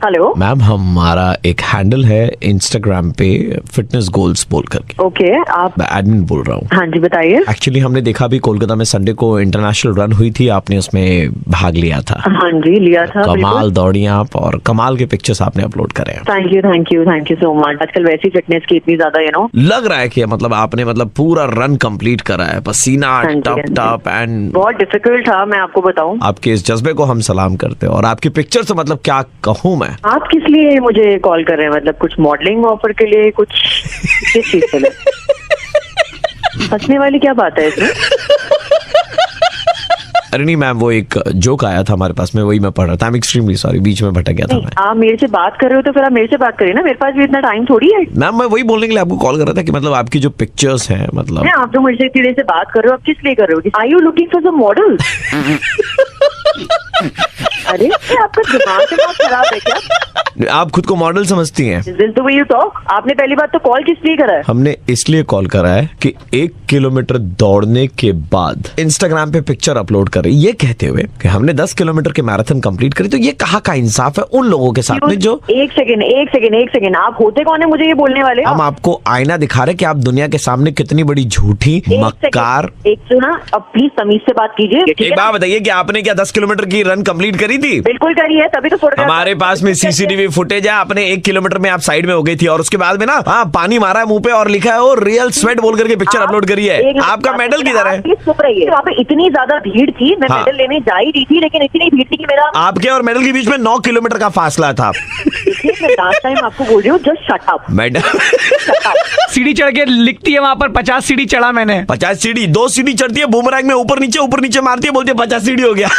Speaker 13: हेलो
Speaker 14: मैम, हमारा एक हैंडल है इंस्टाग्राम पे फिटनेस गोल्स बोल करके।
Speaker 1: ओके, आप?
Speaker 14: मैं एडमिन बोल रहा हूँ।
Speaker 1: हाँ जी बताइए।
Speaker 14: एक्चुअली हमने देखा भी कोलकाता में संडे को इंटरनेशनल रन हुई थी, आपने उसमें भाग लिया था।
Speaker 1: हाँ जी लिया था।
Speaker 14: कमाल दौड़ी आप, और कमाल के पिक्चर्स आपने अपलोड करे हैं।
Speaker 1: Thank you so much. आजकल वैसी फिटनेस की इतनी ज्यादा
Speaker 14: लग रहा है कि मतलब आपने पूरा रन कंप्लीट करा है, पसीना टप एंड
Speaker 1: बहुत डिफिकल्ट था, मैं आपको बताऊं।
Speaker 14: आपके इस जज्बे को हम सलाम करते हैं, और आपकी पिक्चर से क्या कहूँ मैं।
Speaker 1: आप किस लिए मुझे कॉल कर रहे हैं? कुछ मॉडलिंग ऑफर के लिए, कुछ किस चीज के लिए? हंसने वाली क्या बात है इसमें?
Speaker 14: अरे नहीं मैम, वो एक जोक आया था हमारे पास में, वही मैं पढ़ रहा था। आई एम एक्सट्रीमली सॉरी, बीच में भटक गया था मैं।
Speaker 1: आप मेरे से बात कर रहे हो तो फिर आप मेरे से बात करिए ना, मेरे पास भी इतना टाइम थोड़ी है।
Speaker 14: मैम मैं वही बोलने के लिए आपको कॉल कर रहा था कि आपकी जो पिक्चर्स हैं
Speaker 1: आप जो मुझसे इतनी देर से बात कर रहे हो, आप किस लिए कर रहे हो? Are you looking for some model? अरे आपका दिमाग खराब है क्या?
Speaker 14: आप खुद को मॉडल समझती हैं?
Speaker 1: You talk. आपने पहली बात तो कॉल किस लिए करा है?
Speaker 14: हमने इसलिए कॉल करा है कि 1 किलोमीटर दौड़ने के बाद इंस्टाग्राम पे पिक्चर अपलोड कर रही, ये कहते हुए कि हमने 10 किलोमीटर के मैराथन कंप्लीट करी। तो ये कहाँ का इंसाफ है उन लोगों के साथ में जो।
Speaker 1: एक सेकंड, आप होते कौन है मुझे ये बोलने वाले?
Speaker 14: हम आपको आईना दिखा रहे कि आप दुनिया के सामने कितनी बड़ी झूठी मक्कार।
Speaker 1: एक सुना, अब प्लीज तमीज से बात कीजिए।
Speaker 14: एक बात बताइए कि आपने क्या 10 किलोमीटर की रन कंप्लीट करी थी?
Speaker 1: बिल्कुल करी है, तभी तो फोटोग्राफ।
Speaker 14: हमारे पास में सीसीटीवी फुटेज है, आपने 1 किलोमीटर में आप साइड में हो गई थी और उसके बाद में ना पानी मारा है मुंह पे और लिखा है वो रियल स्वेट बोल करके पिक्चर अपलोड करी है। आपका मेडल किधर है?
Speaker 1: वहाँ पे इतनी ज्यादा भीड़ थी, मैं मेडल लेने जा ही रही थी, लेकिन इतनी भीड़ थी कि मेरा
Speaker 14: आपके और मेडल के बीच में 9 किलोमीटर का फासला था।
Speaker 1: मैं लास्ट टाइम आपको बोल रही हूँ, जस्ट शट अप।
Speaker 14: मैडम
Speaker 15: सीढ़ी चढ़ के लिखती है वहाँ पर 50 सीढ़ी चढ़ा मैंने।
Speaker 14: 50 सीढ़ी, 2 सीढ़ी चढ़ती है बूमरैंग में, ऊपर नीचे मारती है, बोलती है 50 सीढ़ी हो गया।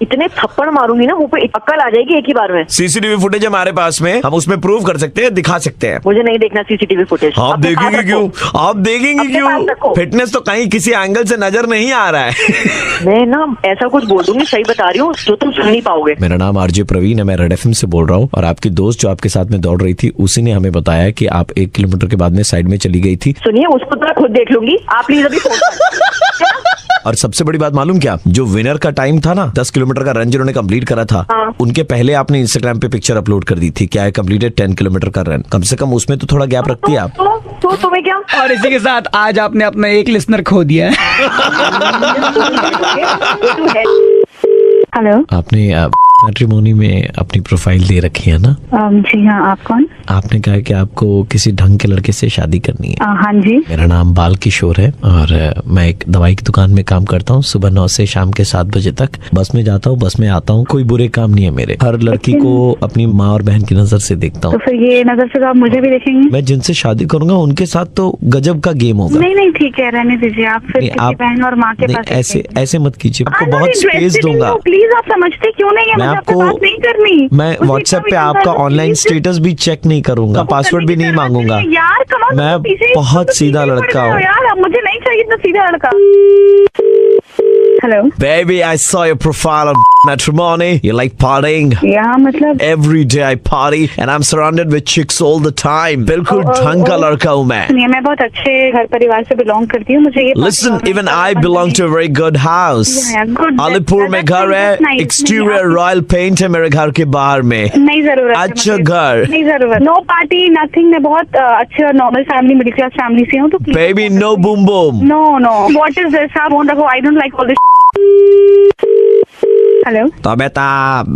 Speaker 1: इतने थप्पड़ मारूंगी ना मुंह पे, अक्ल आ जाएगी एक ही बार में।
Speaker 14: सीसीटीवी फुटेज हमारे पास में, हम उसमें प्रूव कर सकते हैं, दिखा सकते हैं।
Speaker 1: मुझे नहीं देखना सीसीटीवी फुटेज।
Speaker 14: आप देखेंगे क्यों? आप देखेंगे क्यों? फिटनेस तो कहीं किसी एंगल से नजर नहीं आ रहा है।
Speaker 1: मैं ना ऐसा कुछ बोल दूंगी, सही बता रही हूँ, जो तुम सुन नहीं पाओगे।
Speaker 14: मेरा नाम आरजे प्रवीण है, मैं रेड एफएम से बोल रहा हूँ और आपकी दोस्त जो आपके साथ में दौड़ रही थी उसी ने हमें बताया कि आप 1 किलोमीटर के बाद में साइड में चली गई थी।
Speaker 1: सुनिए, उसको तो मैं खुद देख लूंगी, आप प्लीज अभी
Speaker 14: और सबसे बड़ी बात मालूम क्या, जो विनर का टाइम था ना 10 किलोमीटर का रन जिन्होंने कंप्लीट करा था, उनके पहले आपने इंस्टाग्राम पे पिक्चर अपलोड कर दी थी, क्या है कंप्लीटेड 10 किलोमीटर का रन। कम से कम उसमें तो थोड़ा गैप रखती है आप।
Speaker 1: तो तुम्हें क्या?
Speaker 15: और इसी के साथ आज आपने अपना एक लिसनर खो दिया है।
Speaker 10: हेलो,
Speaker 14: आपने मैट्रिमोनी में अपनी प्रोफाइल दे रखी है ना?
Speaker 10: जी हाँ, आप कौन?
Speaker 14: आपने कहा कि आपको किसी ढंग के लड़के से शादी करनी है।
Speaker 10: हाँ जी।
Speaker 14: मेरा नाम बाल किशोर है और मैं एक दवाई की दुकान में काम करता हूँ। सुबह 9 से शाम के 7 बजे तक बस में जाता हूँ, बस में आता हूँ। कोई बुरे काम नहीं है मेरे। हर लड़की को अपनी माँ और बहन की नजर से देखता हूँ।
Speaker 10: तो फिर ये नजर से आप मुझे भी देखेंगे?
Speaker 14: मैं जिनसे शादी करूंगा उनके साथ तो गजब का गेम होगा।
Speaker 10: नहीं ठीक है, रहने दीजिए। आप फिर किसी बहन और माँ के पास
Speaker 14: ऐसे मत कीजिए, आपको बहुत स्पेस दूंगा।
Speaker 10: प्लीज, आप समझते क्यों नहीं है?
Speaker 14: मैं आपको मैं व्हाट्सएप पे आपका ऑनलाइन स्टेटस भी चेक नहीं करूंगा, पासवर्ड भी नहीं मांगूंगा।
Speaker 10: यार
Speaker 14: मैं बहुत सीधा लड़का हूँ
Speaker 10: यार, मुझे नहीं चाहिए इतना सीधा लड़का। Hello.
Speaker 14: Baby, I saw your profile on Matrimony. You like partying?
Speaker 10: Yeah, मतलब
Speaker 14: Every day I party and I'm surrounded with chicks all the time. बिल्कुल ढंग का लड़का हूँ मैं।
Speaker 10: सुनिए, मैं बहुत अच्छे घर परिवार से बिलोंग करती हूँ। मुझे ये
Speaker 14: Listen, even I belong to a very good house. Alipur में घर है, exterior royal paint है मेरे घर के बाहर में।
Speaker 10: नहीं जरूरत।
Speaker 14: अच्छा घर।
Speaker 10: नहीं जरूरत। No party, nothing। मैं बहुत अच्छे normal family, middle class family से हूँ। तो
Speaker 14: Baby, no boom boom.
Speaker 10: No. What is this? आप फोन रखो। I don't like all this. Hello.
Speaker 14: तो बेटा,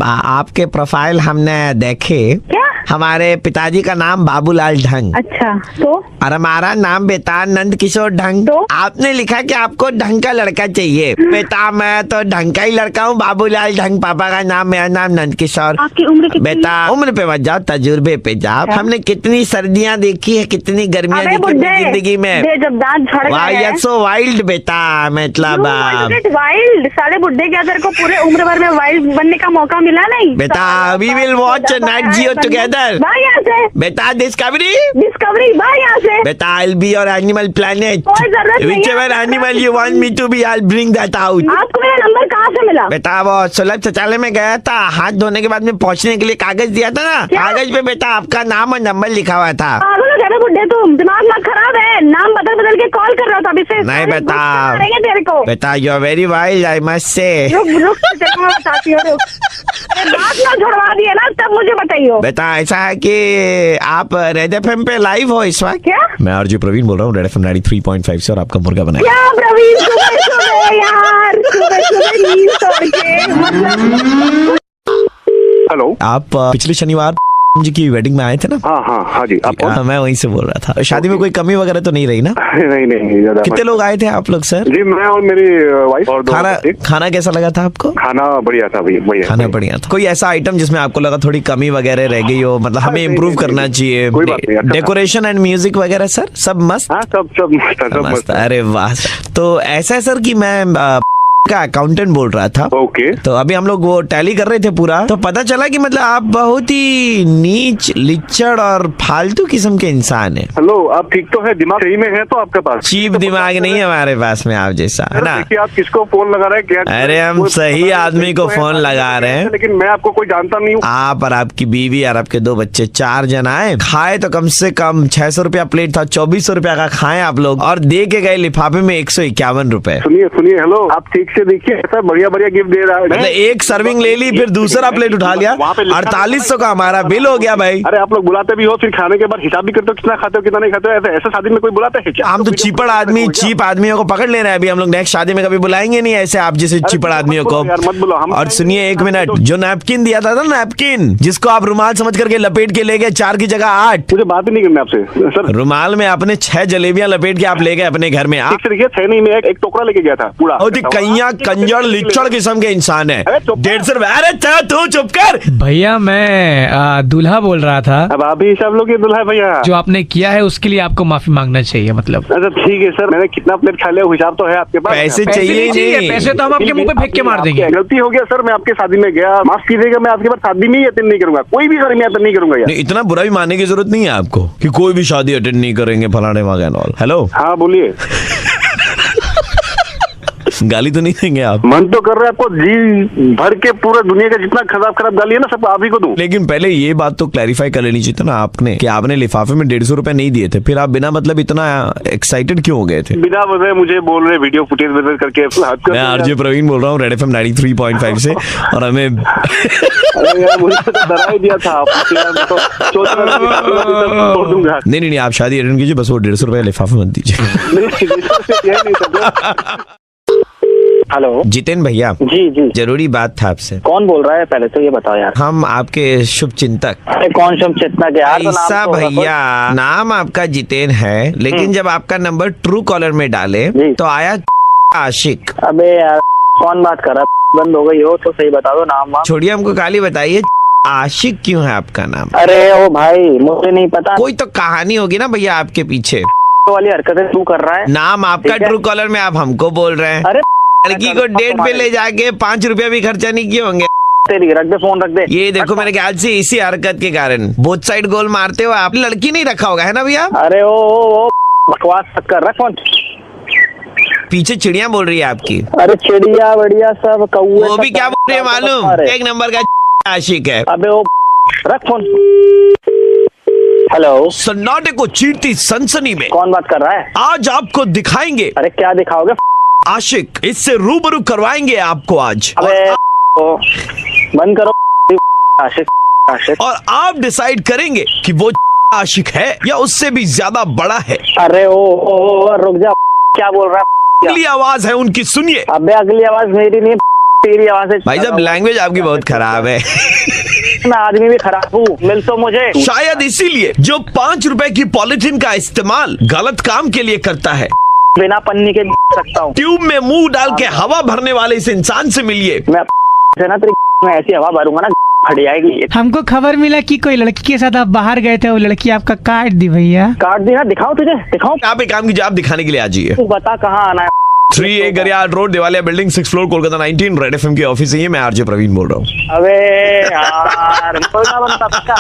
Speaker 14: आपके प्रोफाइल हमने देखे।
Speaker 10: क्या?
Speaker 14: हमारे पिताजी का नाम बाबूलाल ढंग।
Speaker 10: अच्छा, तो? और
Speaker 14: हमारा नाम बेटा नंद किशोर ढंग।
Speaker 10: तो?
Speaker 14: आपने लिखा कि आपको ढंग का लड़का चाहिए। बेटा, मैं तो ढंग का ही लड़का हूँ, बाबूलाल ढंग पापा का नाम, मेरा नाम नंद किशोर।
Speaker 10: आपकी उम्र कितनी?
Speaker 14: बेटा, उम्र पे मत जाओ, तजुर्बे पे जाओ। हमने कितनी सर्दियाँ देखी है, कितनी गर्मियाँ देखी है जिंदगी में।
Speaker 10: जब दांत झड़ गए।
Speaker 14: सो वाइल्ड बेटा, मतलब
Speaker 10: वाइल्ड। साले बुड्ढे क्या, तेरे को पूरे उम्र भर में वाइल्ड बनने का मौका मिला नहीं?
Speaker 14: बेटा, we will watch Nat Geo together.
Speaker 10: Bye यहाँ से।
Speaker 14: बेटा, डिस्कवरी
Speaker 10: बाय यहाँ से।
Speaker 14: बेटा, I'll be your animal planet.
Speaker 10: कोई जरूरत नहीं है।
Speaker 14: Whichever animal you want me to be, I'll bring that out.
Speaker 10: आपको मेरा नंबर कहाँ से मिला?
Speaker 14: बेटा, वो सुलभ शौचालय में गया था, हाथ धोने के बाद में पहुँचने के लिए कागज दिया था ना, कागज पे बेटा आपका नाम और नंबर लिखा हुआ था।
Speaker 10: बुड्ढे, तुम दिमाग मत खराब है। नाम बदल के कॉल कर रहा था अभी से।
Speaker 14: नहीं बेटा,
Speaker 10: तेरे को
Speaker 14: बेटा, you are very wild, I must say.
Speaker 10: रुक बताती हूँ। बात ना छुड़वा दिए ना, तब मुझे बताइए।
Speaker 14: बेटा, ऐसा है कि आप रेड एफएम पे लाइव हो इस वक्त।
Speaker 10: क्या?
Speaker 14: मैं आरजे प्रवीण बोल रहा हूँ, रेड एफएम 93.5 से, और आपका मुर्गा बनाया।
Speaker 10: क्या प्रवीण, सुबह यार, सुबह नींद तोड़ के, मतलब।
Speaker 13: हेलो,
Speaker 14: आप पिछले शनिवार जी की वेडिंग में आए थे ना?
Speaker 13: हाँ जी। आप
Speaker 14: हाँ, मैं वहीं से बोल रहा था। शादी में कोई कमी वगैरह तो नहीं रही ना?
Speaker 13: नहीं ज्यादा।
Speaker 14: कितने लोग आए थे आप लोग सर?
Speaker 13: जी, मैं और मेरी वाइफ और
Speaker 14: खाना कैसा लगा था आपको?
Speaker 13: खाना बढ़िया था भैया।
Speaker 14: खाना बढ़िया था। कोई ऐसा आइटम जिसमें आपको लगा थोड़ी कमी वगैरह रह गई हो, मतलब हमें इम्प्रूव करना चाहिए? डेकोरेशन एंड म्यूजिक वगैरह सर सब मस्त?
Speaker 13: सब
Speaker 14: मस्त। अरे वाह। तो ऐसा है सर कि मैं का अकाउंटेंट बोल रहा था।
Speaker 13: ओके।
Speaker 14: तो अभी हम लोग वो टैली कर रहे थे पूरा, तो पता चला कि मतलब आप बहुत ही नीच, लिच्चड़ और फालतू किस्म के इंसान है।
Speaker 13: हेलो, आप ठीक तो है? दिमाग सही में है तो आपके पास?
Speaker 14: चीप दिमाग नहीं है हमारे पास में आप जैसा, है ना?
Speaker 13: आप किसको फोन लगा रहे हैं क्या?
Speaker 14: अरे हम सही आदमी को फोन लगा रहे हैं।
Speaker 13: लेकिन मैं आपको कोई जानता नहीं हूँ।
Speaker 14: आप और आपकी बीवी और आपके 2 बच्चे, 4 जन आए, खाए तो कम से कम 600 रुपया प्लेट था, 2400 रुपया का खाए आप लोग, और दे के गए लिफाफे में 151 रुपए।
Speaker 13: सुनिए, हेलो, आप ठीक से देखिए ऐसा बढ़िया बढ़िया गिफ्ट दे रहा है।
Speaker 14: मतलब एक सर्विंग ले ली फिर दूसरा प्लेट उठा लिया, 4800 का हमारा बिल हो गया भाई।
Speaker 13: अरे आप लोग बुलाते भी हो, फिर खाने के बाद हिसाब भी करते हो कितना खाते हो कितना नहीं खाते हो। ऐसे शादी में कोई बुलाता है क्या?
Speaker 14: हम तो चीपड़ आदमी, चीप आदमियों को पकड़ ले रहे हैं अभी हम लोग। नेक्स्ट शादी में कभी बुलाएंगे नहीं ऐसे आप जैसे चीपड़ आदमियों को।
Speaker 13: मत बोलो हम।
Speaker 14: और सुनिए एक मिनट, जो नैपकिन दिया था ना, नैपकिन जिसको आप रुमाल समझ करके लपेट के ले गए 4 की जगह 8।
Speaker 13: मुझे बात ही नहीं करनी आपसे सर। रुमाल
Speaker 14: में आपने 6 जलेबियां लपेट के आप ले गए अपने घर में। आप
Speaker 13: 6 नहीं, मैं एक टोकरा लेके गया था पूरा।
Speaker 14: कैया कंजड़ लिचड़ किस्म के इंसान है। 150 रुपए। अरे तू चुप कर
Speaker 15: भैया, मैं दूल्हा बोल रहा था।
Speaker 13: अब आप ही सब लोग ये दूल्हा है भैया।
Speaker 15: जो आपने किया है उसके लिए आपको माफी मांगना चाहिए मतलब।
Speaker 13: अच्छा ठीक है सर, मैंने कितना प्लेट खा लिया हिसाब तो है आपके पास?
Speaker 14: पैसे चाहिए नहीं,
Speaker 15: पैसे तो हम आपके मुंह पे फेंक के मार देंगे।
Speaker 13: गलती हो गया सर, मैं आपके शादी में गया, माफ कीजिएगा। मैं आपके बाद शादी में ही अटेंड नहीं करूंगा, कोई भी शादी में अटेंड नहीं करूंगा।
Speaker 14: इतना बुरा भी मानने की जरूरत नहीं है आपको कि कोई भी शादी अटेंड नहीं करेंगे फलाने वगैरह। हेलो,
Speaker 13: हाँ बोलिए।
Speaker 14: गाली तो नहीं देंगे आप?
Speaker 13: मन तो कर रहा है आपको जी भर के पूरा दुनिया का जितना खराब खराब गाली है ना सब आप ही को दूं।
Speaker 14: लेकिन पहले ये बात तो क्लैरिफाई कर लेनी चाहिए था ना आपने कि आपने लिफाफे में 150 रुपए नहीं दिए थे, फिर आप बिना मतलब इतना एक्साइटेड क्यों हो गए थे?
Speaker 13: बिना वजह मुझे बोल रहे वीडियो फुटेज वगैरह करके।
Speaker 14: मैं आरजे प्रवीण बोल रहा हूँ, रेड एफएम 93.5 से। और हमें
Speaker 13: अरे यार मुझे तो डरा ही दिया था आपने, तो सोच रहा था छोड़ दूंगा।
Speaker 14: नहीं, आप शादी अटेंड कीजिए, बस वो 150 रुपए लिफाफे मत दीजिए।
Speaker 17: हेलो
Speaker 14: जितेन भैया।
Speaker 17: जी
Speaker 14: जरूरी बात था आपसे।
Speaker 17: कौन बोल रहा है पहले तो ये बताओ यार।
Speaker 14: हम आपके शुभ चिंतक।
Speaker 17: अरे कौन शुभ चिंतक यार?
Speaker 14: ऐसा भैया, नाम आपका जितेन है, लेकिन जब आपका नंबर ट्रू कॉलर में डाले तो आया आशिक।
Speaker 17: अबे यार कौन बात कर रहा? बंद हो गई हो तो सही बता दो नाम।
Speaker 14: छोड़िए हमको, खाली बताइए आशिक क्यों है आपका नाम?
Speaker 17: अरे ओ भाई मुझे नहीं पता।
Speaker 14: कोई तो कहानी होगी ना भैया आपके पीछे।
Speaker 17: वाली हरकतें तू कर रहा है।
Speaker 14: नाम आपका ट्रू कॉलर में, आप हमको बोल रहे हैं।
Speaker 17: अरे
Speaker 14: लड़की को डेट पे ले जाके 5 रुपया भी खर्चा नहीं किए होंगे।
Speaker 17: तेरी रख दे फोन, रख दे।
Speaker 14: ये देखो मेरे ख्याल से इसी हरकत के कारण बोथ साइड गोल मारते हो आप। लड़की नहीं रखा होगा है ना भैया?
Speaker 17: अरे ओ बकवास मत कर, रख फोन।
Speaker 14: पीछे चिड़िया बोल रही है आपकी।
Speaker 17: अरे चिड़िया बढ़िया सब कौवे।
Speaker 14: वो भी क्या बोल रही है मालूम? एक नंबर का आशिक है।
Speaker 17: अबे ओ रख फोन। हेलो,
Speaker 14: सन्नाटे को चीरती सनसनी में
Speaker 17: कौन बात कर रहा है?
Speaker 14: आज आपको दिखाएंगे।
Speaker 17: अरे क्या दिखाओगे?
Speaker 14: आशिक, इससे रूबरू करवाएंगे आपको आज।
Speaker 17: अबे बंद करो आशिक।
Speaker 14: और आप डिसाइड करेंगे कि वो आशिक है या उससे भी ज्यादा बड़ा है।
Speaker 17: अरे ओ रुक जा, क्या बोल रहा है?
Speaker 14: अगली आवाज है उनकी, सुनिए।
Speaker 17: अबे अगली आवाज मेरी नहीं, तेरी आवाज है।
Speaker 14: भाई साहब लैंग्वेज आपकी बहुत खराब है।
Speaker 17: मैं आदमी भी खराब हूँ, मिल तो मुझे।
Speaker 14: शायद इसीलिए जो 5 रुपए की पॉलिथीन का इस्तेमाल गलत काम के लिए करता है।
Speaker 17: बिना पन्नी के सकता हूँ।
Speaker 14: ट्यूब में मुंह डाल के हवा भरने वाले इस इंसान से मिलिए।
Speaker 17: मैं ना तेरी में ऐसी हवा भरूंगा ना फट जाएगी।
Speaker 16: हमको खबर मिला कि कोई लड़की के साथ आप बाहर गए थे, वो लड़की आपका काट दी भैया।
Speaker 17: काट दी ना? दिखाऊं तुझे? दिखाऊं?
Speaker 14: आप एक काम कीजिए, आप दिखाने के लिए आ जाइए।
Speaker 17: तू बता कहाँ आना है?
Speaker 14: 3A गरियाल रोड, देवालिया building, 6th floor, Kolkata 19, red FM के ऑफिस है ये। मैं आरजे प्रवीण बोल रहा हूँ।
Speaker 17: अबे यार बनता।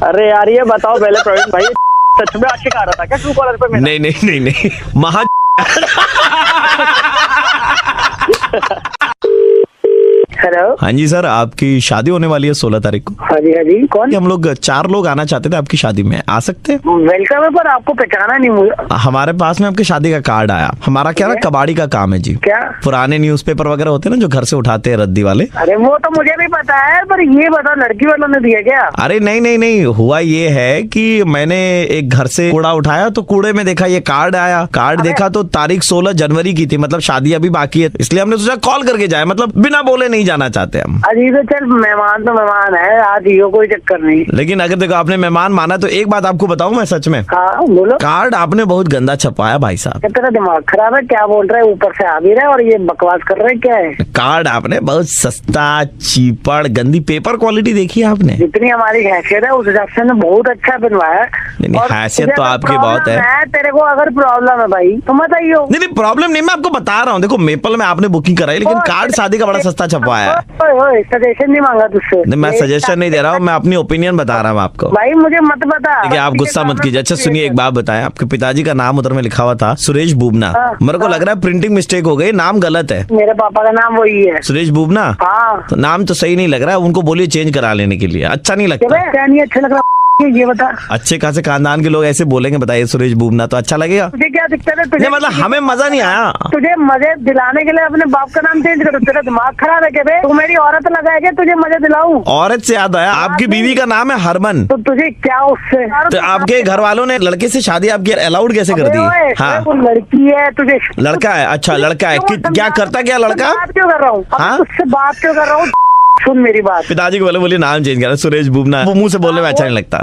Speaker 17: अरे यार ये बताओ पहले प्रवीण भाई, सच में आशिक आ रहा था क्या ट्रू कॉलर पे?
Speaker 14: नहीं महा
Speaker 17: हेलो।
Speaker 14: हाँ जी सर, आपकी शादी होने वाली है 16 तारीख को।
Speaker 17: हाँ जी कौन?
Speaker 14: हम लोग 4 लोग आना चाहते थे आपकी शादी में, आ सकते हैं?
Speaker 17: वेलकम है, पर आपको पहचाना नहीं मुझे।
Speaker 14: हमारे पास में आपकी शादी का कार्ड आया। हमारा क्या ना कबाड़ी का काम है जी।
Speaker 17: क्या?
Speaker 14: पुराने न्यूज़पेपर वगैरह होते हैं ना जो घर से उठाते हैं रद्दी वाले।
Speaker 17: अरे वो तो मुझे भी पता है, पर ये बताओ लड़की वालों ने दिया क्या?
Speaker 14: अरे नहीं, हुआ ये है कि मैंने एक घर से कूड़ा उठाया तो कूड़े में देखा ये कार्ड आया। कार्ड देखा तो तारीख 16 जनवरी की थी, मतलब शादी अभी बाकी है, इसलिए हमने सोचा कॉल करके जाए, मतलब बिना बोले नहीं जाना चाहते हम।
Speaker 17: अजी तो चल मेहमान तो मेहमान है, आज यो कोई चक्कर नहीं।
Speaker 14: लेकिन अगर देखो आपने मेहमान माना तो एक बात आपको बताऊं मैं सच में।
Speaker 17: हाँ बोलो।
Speaker 14: कार्ड आपने बहुत गंदा छपवाया भाई साहब।
Speaker 17: तेरा दिमाग खराब है? क्या बोल रहा है? ऊपर से आ भी रहा है और ये बकवास कर रहे हैं, क्या है?
Speaker 14: कार्ड आपने बहुत सस्ता, चीपड़, गंदी पेपर क्वालिटी देखी है आपने।
Speaker 17: जितनी हमारी हैसियत है उस हिसाब से बहुत अच्छा बनवाया।
Speaker 14: हैसियत तो आपकी बहुत है।
Speaker 17: तेरे को अगर प्रॉब्लम है भाई तो मत आइयो।
Speaker 14: नहीं प्रॉब्लम नहीं, मैं आपको बता रहा हूँ। देखो मेपल में आपने बुकिंग कराई, लेकिन कार्ड शादी का बड़ा सस्ता छपवाया है।
Speaker 17: सजेशन नहीं मांगा तुझसे।
Speaker 14: नहीं मैं सजेशन नहीं दे रहा हूँ, मैं अपनी ओपिनियन बता रहा हूँ आपको।
Speaker 17: भाई मुझे मत बता।
Speaker 14: ठीक है, आप गुस्सा मत कीजिए। अच्छा सुनिए, एक बात बताएं, आपके पिताजी का नाम उधर में लिखा हुआ था सुरेश बुबना। मेरे को लग रहा है प्रिंटिंग मिस्टेक हो गई, नाम गलत है।
Speaker 17: मेरे पापा का नाम वही है,
Speaker 14: सुरेश बुबना।
Speaker 17: हाँ।
Speaker 14: तो नाम तो सही नहीं लग रहा है, उनको बोलिए चेंज करा लेने के लिए। अच्छा नहीं लगता?
Speaker 17: क्या नहीं अच्छा लग रहा? ये बता,
Speaker 14: अच्छे खासे खानदान के लोग ऐसे बोलेंगे, बताइए सुरेश बुबना, तो अच्छा लगेगा?
Speaker 17: तुझे क्या दिक्कत है? तुझे
Speaker 14: मतलब हमें मजा नहीं आया।
Speaker 17: तुझे मजे दिलाने के लिए अपने बाप का नाम चेंज करो, तेरा दिमाग खराब है क्या बे? तू मेरी औरत लगाएगा, तुझे मजे दिलाऊं?
Speaker 14: औरत से याद आया, आपकी बीवी का नाम है हरमन,
Speaker 17: तो तुझे क्या उससे?
Speaker 14: तो आपके घर वालों ने लड़के से शादी आपकी अलाउड कैसे कर दी? हाँ,
Speaker 17: वो लड़की है, तुझे
Speaker 14: लड़का है। अच्छा लड़का है, क्या करता क्या लड़का?
Speaker 17: बात क्यों कर रहा हूँ?
Speaker 14: हाँ?
Speaker 17: उससे बात क्यों कर रहा हूँ? सुन मेरी बात,
Speaker 14: पिताजी को बोले नाम चेंज करा, सुरेश बुबना, वो मुंह से बोलने में अच्छा नहीं लगता।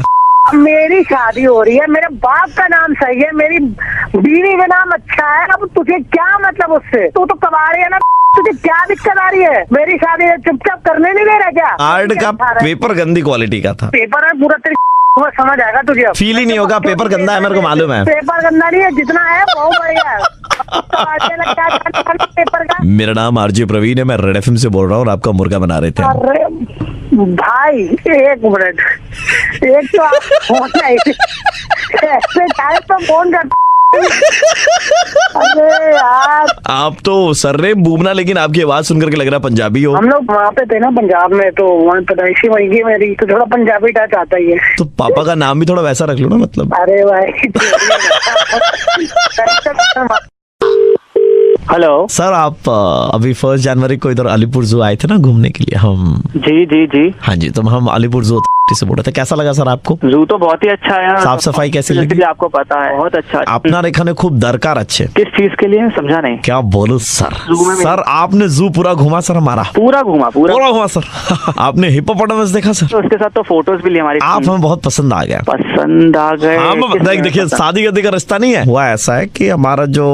Speaker 17: मेरी शादी हो रही है, मेरे बाप का नाम सही है, मेरी बीवी का नाम अच्छा है, अब तुझे क्या मतलब उससे? तू तो कबाड़ी है ना, तुझे क्या दिक्कत आ रही है? मेरी शादी चुपचाप करने नहीं दे रहा क्या?
Speaker 14: आर्ट का पेपर गंदी क्वालिटी का था।
Speaker 17: पेपर है पूरा, तेरी समझ आएगा तुझे।
Speaker 14: फील ही नहीं होगा, पेपर गंदा है, मेरे को मालूम है।
Speaker 17: पेपर गंदा नहीं है, जितना है बहुत बढ़िया है। पेपर का।
Speaker 14: मेरा नाम आरजे प्रवीण है, मैं रेड एफएम से बोल रहा हूँ और आपका मुर्गा बना रहे थे।
Speaker 17: अरे भाई एक मिनट, एक तो आप फोन ऐसे टाइम तो फोन कर। अरे यार,
Speaker 14: आप तो सर्रे बुबना, लेकिन आपकी आवाज सुनकर के लग रहा पंजाबी हो।
Speaker 17: हम लोग वहाँ पे थे ना पंजाब में, तो वहाँ पैदाइशी वहीं की मेरी, तो थोड़ा पंजाबी टच आता ही है।
Speaker 14: तो पापा का नाम भी थोड़ा वैसा रख लो ना, मतलब।
Speaker 17: अरे भाई हेलो
Speaker 14: सर, आप अभी 1 जनवरी को इधर अलीपुर जू आए थे ना घूमने के लिए? हम
Speaker 17: जी जी जी
Speaker 14: हाँ जी, तो हम अलीपुर जू से बोल रहे थे, कैसा लगा सर आपको?
Speaker 17: जू तो बहुत ही अच्छा है।
Speaker 14: साफ सफाई कैसी लगी?
Speaker 17: आपको पता है, बहुत अच्छा।
Speaker 14: अपना रेखा ने खूब दरकार अच्छे।
Speaker 17: किस चीज के लिए समझा नहीं?
Speaker 14: क्या बोलूं सर, सर आपने जू पूरा घुमा सर, हमारा
Speaker 17: पूरा घुमा सर।
Speaker 14: आपने हिप्पोपोटामस देखा सर?
Speaker 17: तो उसके साथ तो फोटोज भी ली हमारी।
Speaker 14: आप हमें बहुत पसंद आ गया।
Speaker 17: पसंद आ गए?
Speaker 14: देखिए, शादी का रिश्ता नहीं है, हुआ ऐसा है कि हमारा जो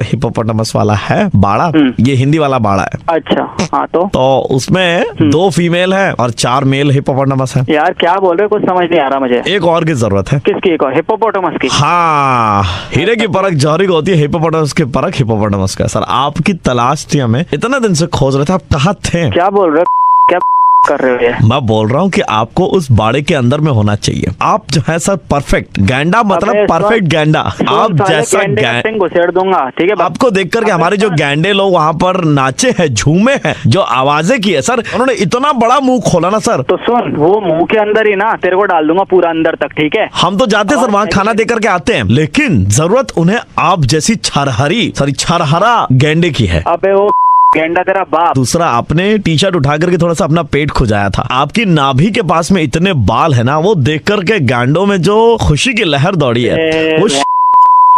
Speaker 14: हिप्पोपोटामस वाला है बाड़ा, ये हिंदी वाला बाड़ा है।
Speaker 17: अच्छा हाँ, तो
Speaker 14: उसमें 2 फीमेल है और 4 मेल हिप्पोपोटामस है।
Speaker 17: यार क्या बोल रहे हो, कुछ समझ नहीं आ रहा मुझे।
Speaker 14: एक और की जरूरत है।
Speaker 17: किसकी? एक और? हिप्पोपोटामस की?
Speaker 14: हाँ, हीरे की परख जौहरी को होती है, हिप्पोपोटामस की परख हिप्पोपोटामस का। सर आपकी तलाश थी, हमें इतना दिन से खोज रहे थे, आप कहाँ थे?
Speaker 17: क्या बोल रहे हो, क्या कर रहे हो ये?
Speaker 14: मैं बोल रहा हूँ कि आपको उस बाड़े के अंदर में होना चाहिए। आप जो है सर परफेक्ट गैंडा, मतलब परफेक्ट गैंडा, आप जैसा
Speaker 17: घुसेड़ दूंगा, ठीक है?
Speaker 14: आपको देख करके हमारे जो गैंडे लोग वहाँ पर नाचे हैं, झूमे हैं, जो आवाजें की है सर, उन्होंने इतना बड़ा मुंह खोला ना सर।
Speaker 17: तो सुन, वो मुंह के अंदर ही ना तेरे को डाल दूंगा पूरा अंदर तक, ठीक है?
Speaker 14: हम तो जाते सर वहाँ खाना दे करके आते हैं, लेकिन जरूरत उन्हें आप जैसी छरहरा गैंडे की है।
Speaker 17: अबे वो गेंडा तेरा बाप।
Speaker 14: दूसरा, आपने टी शर्ट उठा करके थोड़ा सा अपना पेट खुजाया था, आपकी नाभि के पास में इतने बाल है ना, वो देख करके गैंडों में जो खुशी की लहर दौड़ी है, वो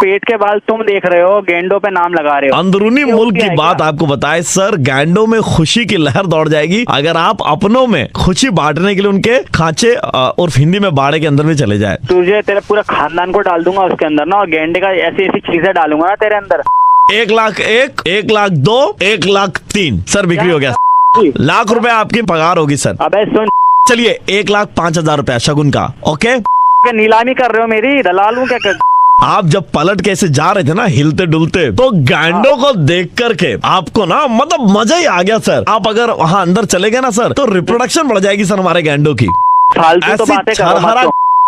Speaker 17: पेट के बाल तुम देख रहे हो, गेंडों पे नाम लगा रहे हो।
Speaker 14: अंदरूनी मुल्क की बात आपको बताए सर, गैंडों में खुशी की लहर दौड़ जाएगी अगर आप अपनों में खुशी बांटने के लिए उनके खांचे और हिंदी में बाड़े के अंदर में चले जाए।
Speaker 17: तुझे तेरे पूरा खानदान को डाल दूंगा उसके अंदर ना, और गेंडे का ऐसी ऐसी चीजें डालूंगा ना तेरे अंदर।
Speaker 14: 1,01,000, 1,02,000, 1,03,000 सर बिक्री हो गया। लाख रुपए आपकी पगार होगी सर।
Speaker 17: अबे सुन,
Speaker 14: चलिए 1,05,000 रुपया शगुन का। ओके,
Speaker 17: नीलामी कर रहे हो मेरी, दलाल हूँ क्या?
Speaker 14: आप जब पलट के ऐसे जा रहे थे ना हिलते डुलते, तो गैंडों को देख करके आपको ना मतलब मजा ही आ गया सर। आप अगर वहाँ अंदर चले गए ना सर, तो रिप्रोडक्शन बढ़ जाएगी सर हमारे गैंडों की।
Speaker 17: फालतू तो बातें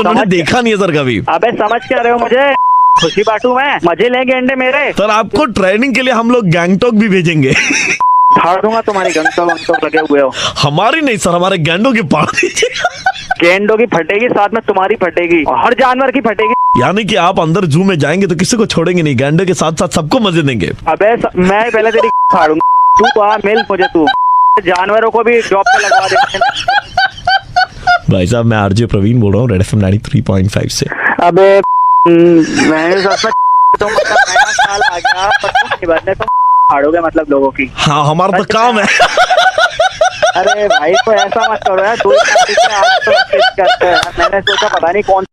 Speaker 14: उन्होंने देखा नहीं है सर कभी।
Speaker 17: अबे समझ क्या रहे हो मुझे? खुशी बांटू मैं, मजे ले गेंडे मेरे।
Speaker 14: सर आपको ट्रेनिंग के लिए हम लोग गैंगटॉक भी भेजेंगे।
Speaker 17: फाड़ दूंगा तुम्हारी गंगटॉक लगे हुए हो।
Speaker 14: हमारी नहीं सर, हमारे गैंडों की फाड़ दीजिए।
Speaker 17: गेंडों की फटेगी, साथ में तुम्हारी फटेगी, और हर जानवर की फटेगी।
Speaker 14: यानी कि आप अंदर जू में जाएंगे तो किसी को छोड़ेंगे नहीं, गैंडों के साथ साथ सबको मजे देंगे।
Speaker 17: अबे मैं पहले तेरी फाड़ूंगा, तू आ मिल मुझे, तू जानवरों को भी जॉब पे लगवा दे।
Speaker 14: भाई साहब, मैं आरजे प्रवीण बोल रहा हूँ, रेड एफएम 93.5 से।
Speaker 17: अबे मैं तो मतलब नया साल आ गया, पर तुम फाड़ोगे मतलब लोगों की।
Speaker 14: हाँ, हमारा तो काम है।
Speaker 17: अरे भाई तो ऐसा मत करो यार, 2 करते हैं। मैंने सोचा पता नहीं कौन।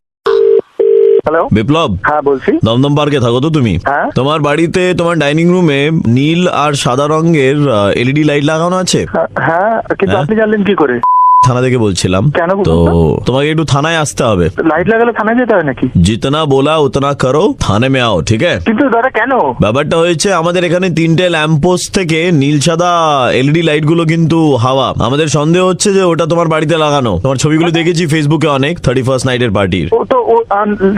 Speaker 17: হ্যালো
Speaker 14: বিপ্লব,
Speaker 17: হ্যাঁ বলছি।
Speaker 14: দমদম পার্কে থাকো তো তুমি?
Speaker 17: হ্যাঁ।
Speaker 14: তোমার বাড়িতে তোমার ডাইনিং রুমে নীল আর সাদা রঙের এলইডি লাইট লাগানো আছে?
Speaker 17: হ্যাঁ, কিন্তু আপনি জানলেন কি করে?
Speaker 14: থানা থেকে বলছিলাম।
Speaker 17: কেন?
Speaker 14: তো তোমাকে একটু থানায় আসতে হবে।
Speaker 17: লাইট লাগালে থানায় যেতে হয় নাকি?
Speaker 14: जितना बोला उतना करो, थाने में आओ, ठीक है?
Speaker 17: কিন্তু দাদা কেন?
Speaker 14: ব্যাপারটা হয়েছে আমাদের এখানে 3টে ল্যাম্পপোস্ট থেকে নীল সাদা এলইডি লাইট গুলো কিন্তু হাওয়া। আমাদের সন্দেহ হচ্ছে যে ওটা তোমার বাড়িতে লাগানো। তোমার ছবিগুলো দেখেছি ফেসবুকে অনেক, 31st নাইটের পার্টির।
Speaker 17: তো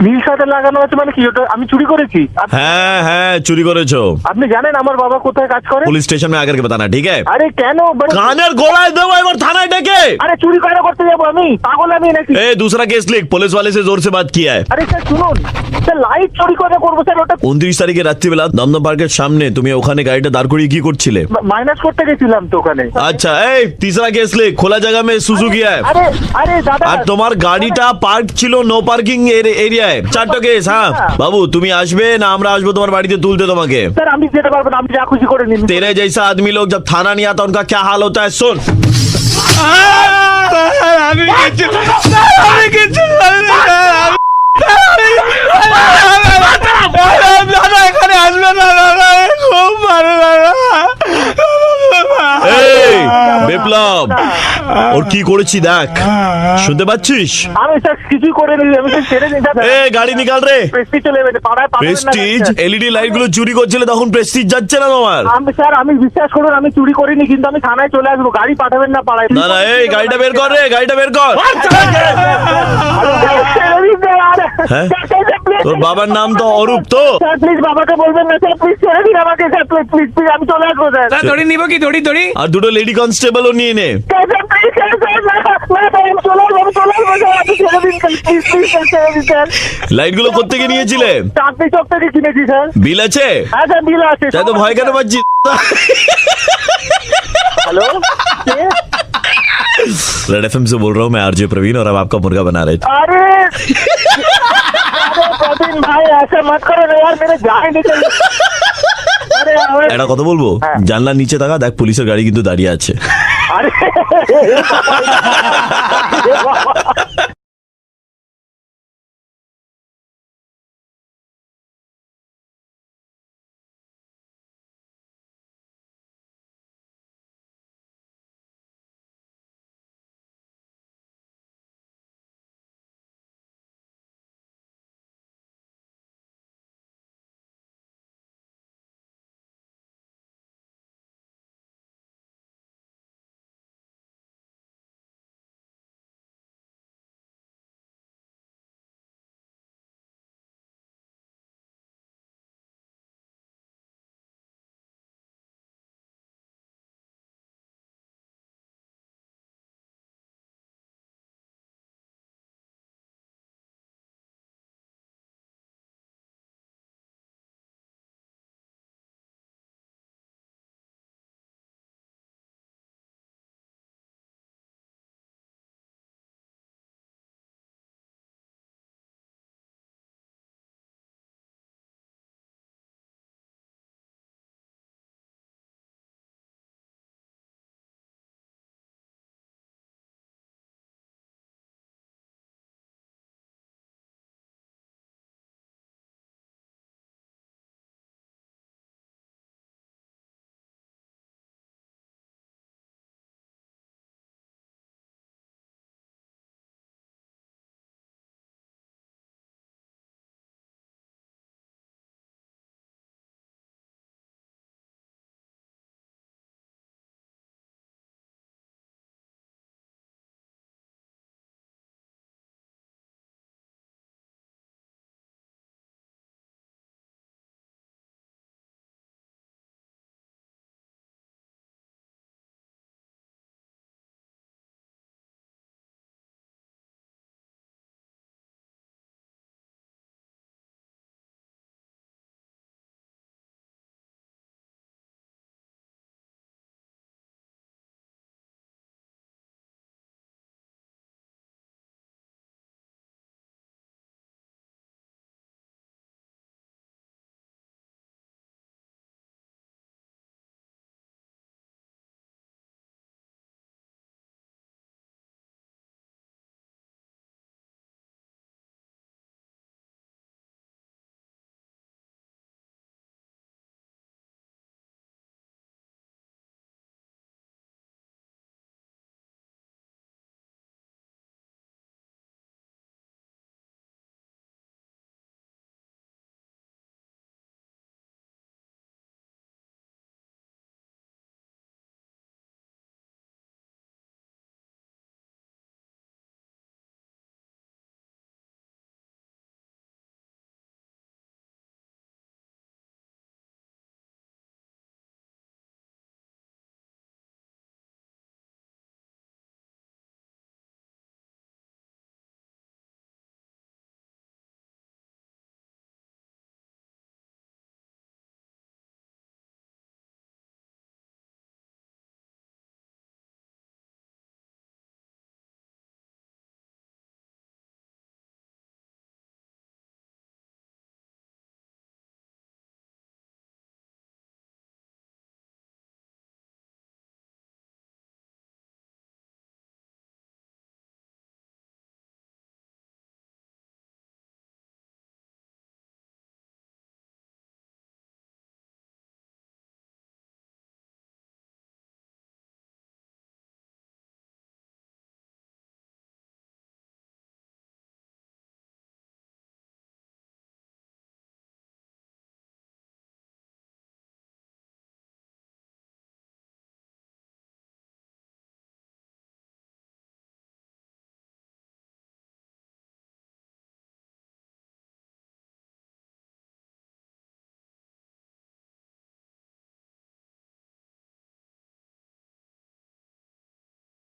Speaker 17: নীল সাদা লাগানো আছে মানে কি? ওটা আমি চুরি করেছি?
Speaker 14: হ্যাঁ হ্যাঁ, চুরি করেছো।
Speaker 17: আপনি জানেন আমার বাবা কোথায় কাজ করে?
Speaker 14: পুলিশ স্টেশন में आकर के बताना, ठीक है?
Speaker 17: আরে কেন?
Speaker 14: কানের গোলায় দেবো এবার থানায় ডেকে।
Speaker 17: আরে আরে চুরি কেন করতে যাবো আমি? পাগল আমি নাকি?
Speaker 14: ए दूसरा केस लिख, पुलिस वाले से जोर से बात किया है।
Speaker 17: আরে স্যার শুনুন, স্যার লাইট চুরি কেন করবো স্যার? ওটা
Speaker 14: 29 তারিখে রাত্রিবেলা দমদম পার্কের সামনে তুমি ওখানে গাড়িটা দাঁড় করিয়ে কি করছিলে?
Speaker 17: মাইনাস করতে গেছিলাম তো ওখানে।
Speaker 14: আচ্ছা এই तीसरा केस लिख, খোলা জায়গা में সুজুকি है।
Speaker 17: আরে আরে দাদা,
Speaker 14: আর তোমার গাড়িটা পার্ক ছিল নো পার্কিং এরিয়ায়। 4টা কেস। হ্যাঁ বাবু, তুমি আসবে না আমরা আসবো তোমার বাড়িতে তুলতে তোমাকে?
Speaker 17: স্যার আমি যেতে পারবো না, আমি যা খুশি করে নিন।
Speaker 14: तेरे जैसा आदमी लोग जब थाना नहीं आता उनका क्या हाल होता है सुन। বিপ্লব ওর কি করেছি দেখ, শুনতে পাচ্ছিস?
Speaker 17: আমি স্যার কিছুই করে নিই, আমি ছেড়ে দিন।
Speaker 14: এ গাড়ি নিকাল রে।
Speaker 17: প্রেস্টিজ চলে যাবে, পাড়ায় পাবেন না।
Speaker 14: প্রেস্টিজ এলইডি লাইট গুলো চুরি করছিলে তখন প্রেস্টিজ যাচ্ছে না তোমার?
Speaker 17: আমি স্যার আমি বিশ্বাস করুন আমি চুরি করিনি, কিন্তু আমি থানায় চলে আসবো, গাড়ি পাঠাবেন না পাড়ায়।
Speaker 14: না না এই গাড়িটা বের কর রে, গাড়িটা বের কর। হ্যাঁ তোর বাবার নাম তো অরূপ তো?
Speaker 17: স্যার প্লিজ বাবাকে বলবেন না স্যার, প্লিজ ছেড়ে দিন আমাকে স্যার, প্লিজ প্লিজ প্লিজ আমি চলে আসবো স্যার।
Speaker 15: দড়ি নিবো কি? দড়ি দড়ি
Speaker 14: আর দুটো লেডি কনস্টেবলও নিয়ে নে।
Speaker 17: স্যার প্লিজ স্যার, আমি চলে আসবো স্যার, আপনি ছেড়ে দিন প্লিজ প্লিজ স্যার, ছেড়ে দিন স্যার।
Speaker 14: লাইট গুলো কোত্থেকে নিয়েছিলে?
Speaker 17: চাঁদনি চক থেকে কিনেছি স্যার।
Speaker 14: বিল আছে?
Speaker 17: হ্যাঁ স্যার বিল আছে।
Speaker 14: তাই তো ভয় কেন পাচ্ছিস?
Speaker 17: হ্যালো
Speaker 14: रेड एफएम से बोल रहा हूँ मैं, आरजे प्रवीण, और अब आपका मुर्गा बना रहे थे।
Speaker 17: अरे प्रवीण भाई ऐसा मत करो ना यार, मेरे जान निकल।
Speaker 14: একটা কথা বলবো, জানলার নিচে থাকা দেখ পুলিশের গাড়ি কিন্তু দাঁড়িয়ে আছে।
Speaker 17: আরে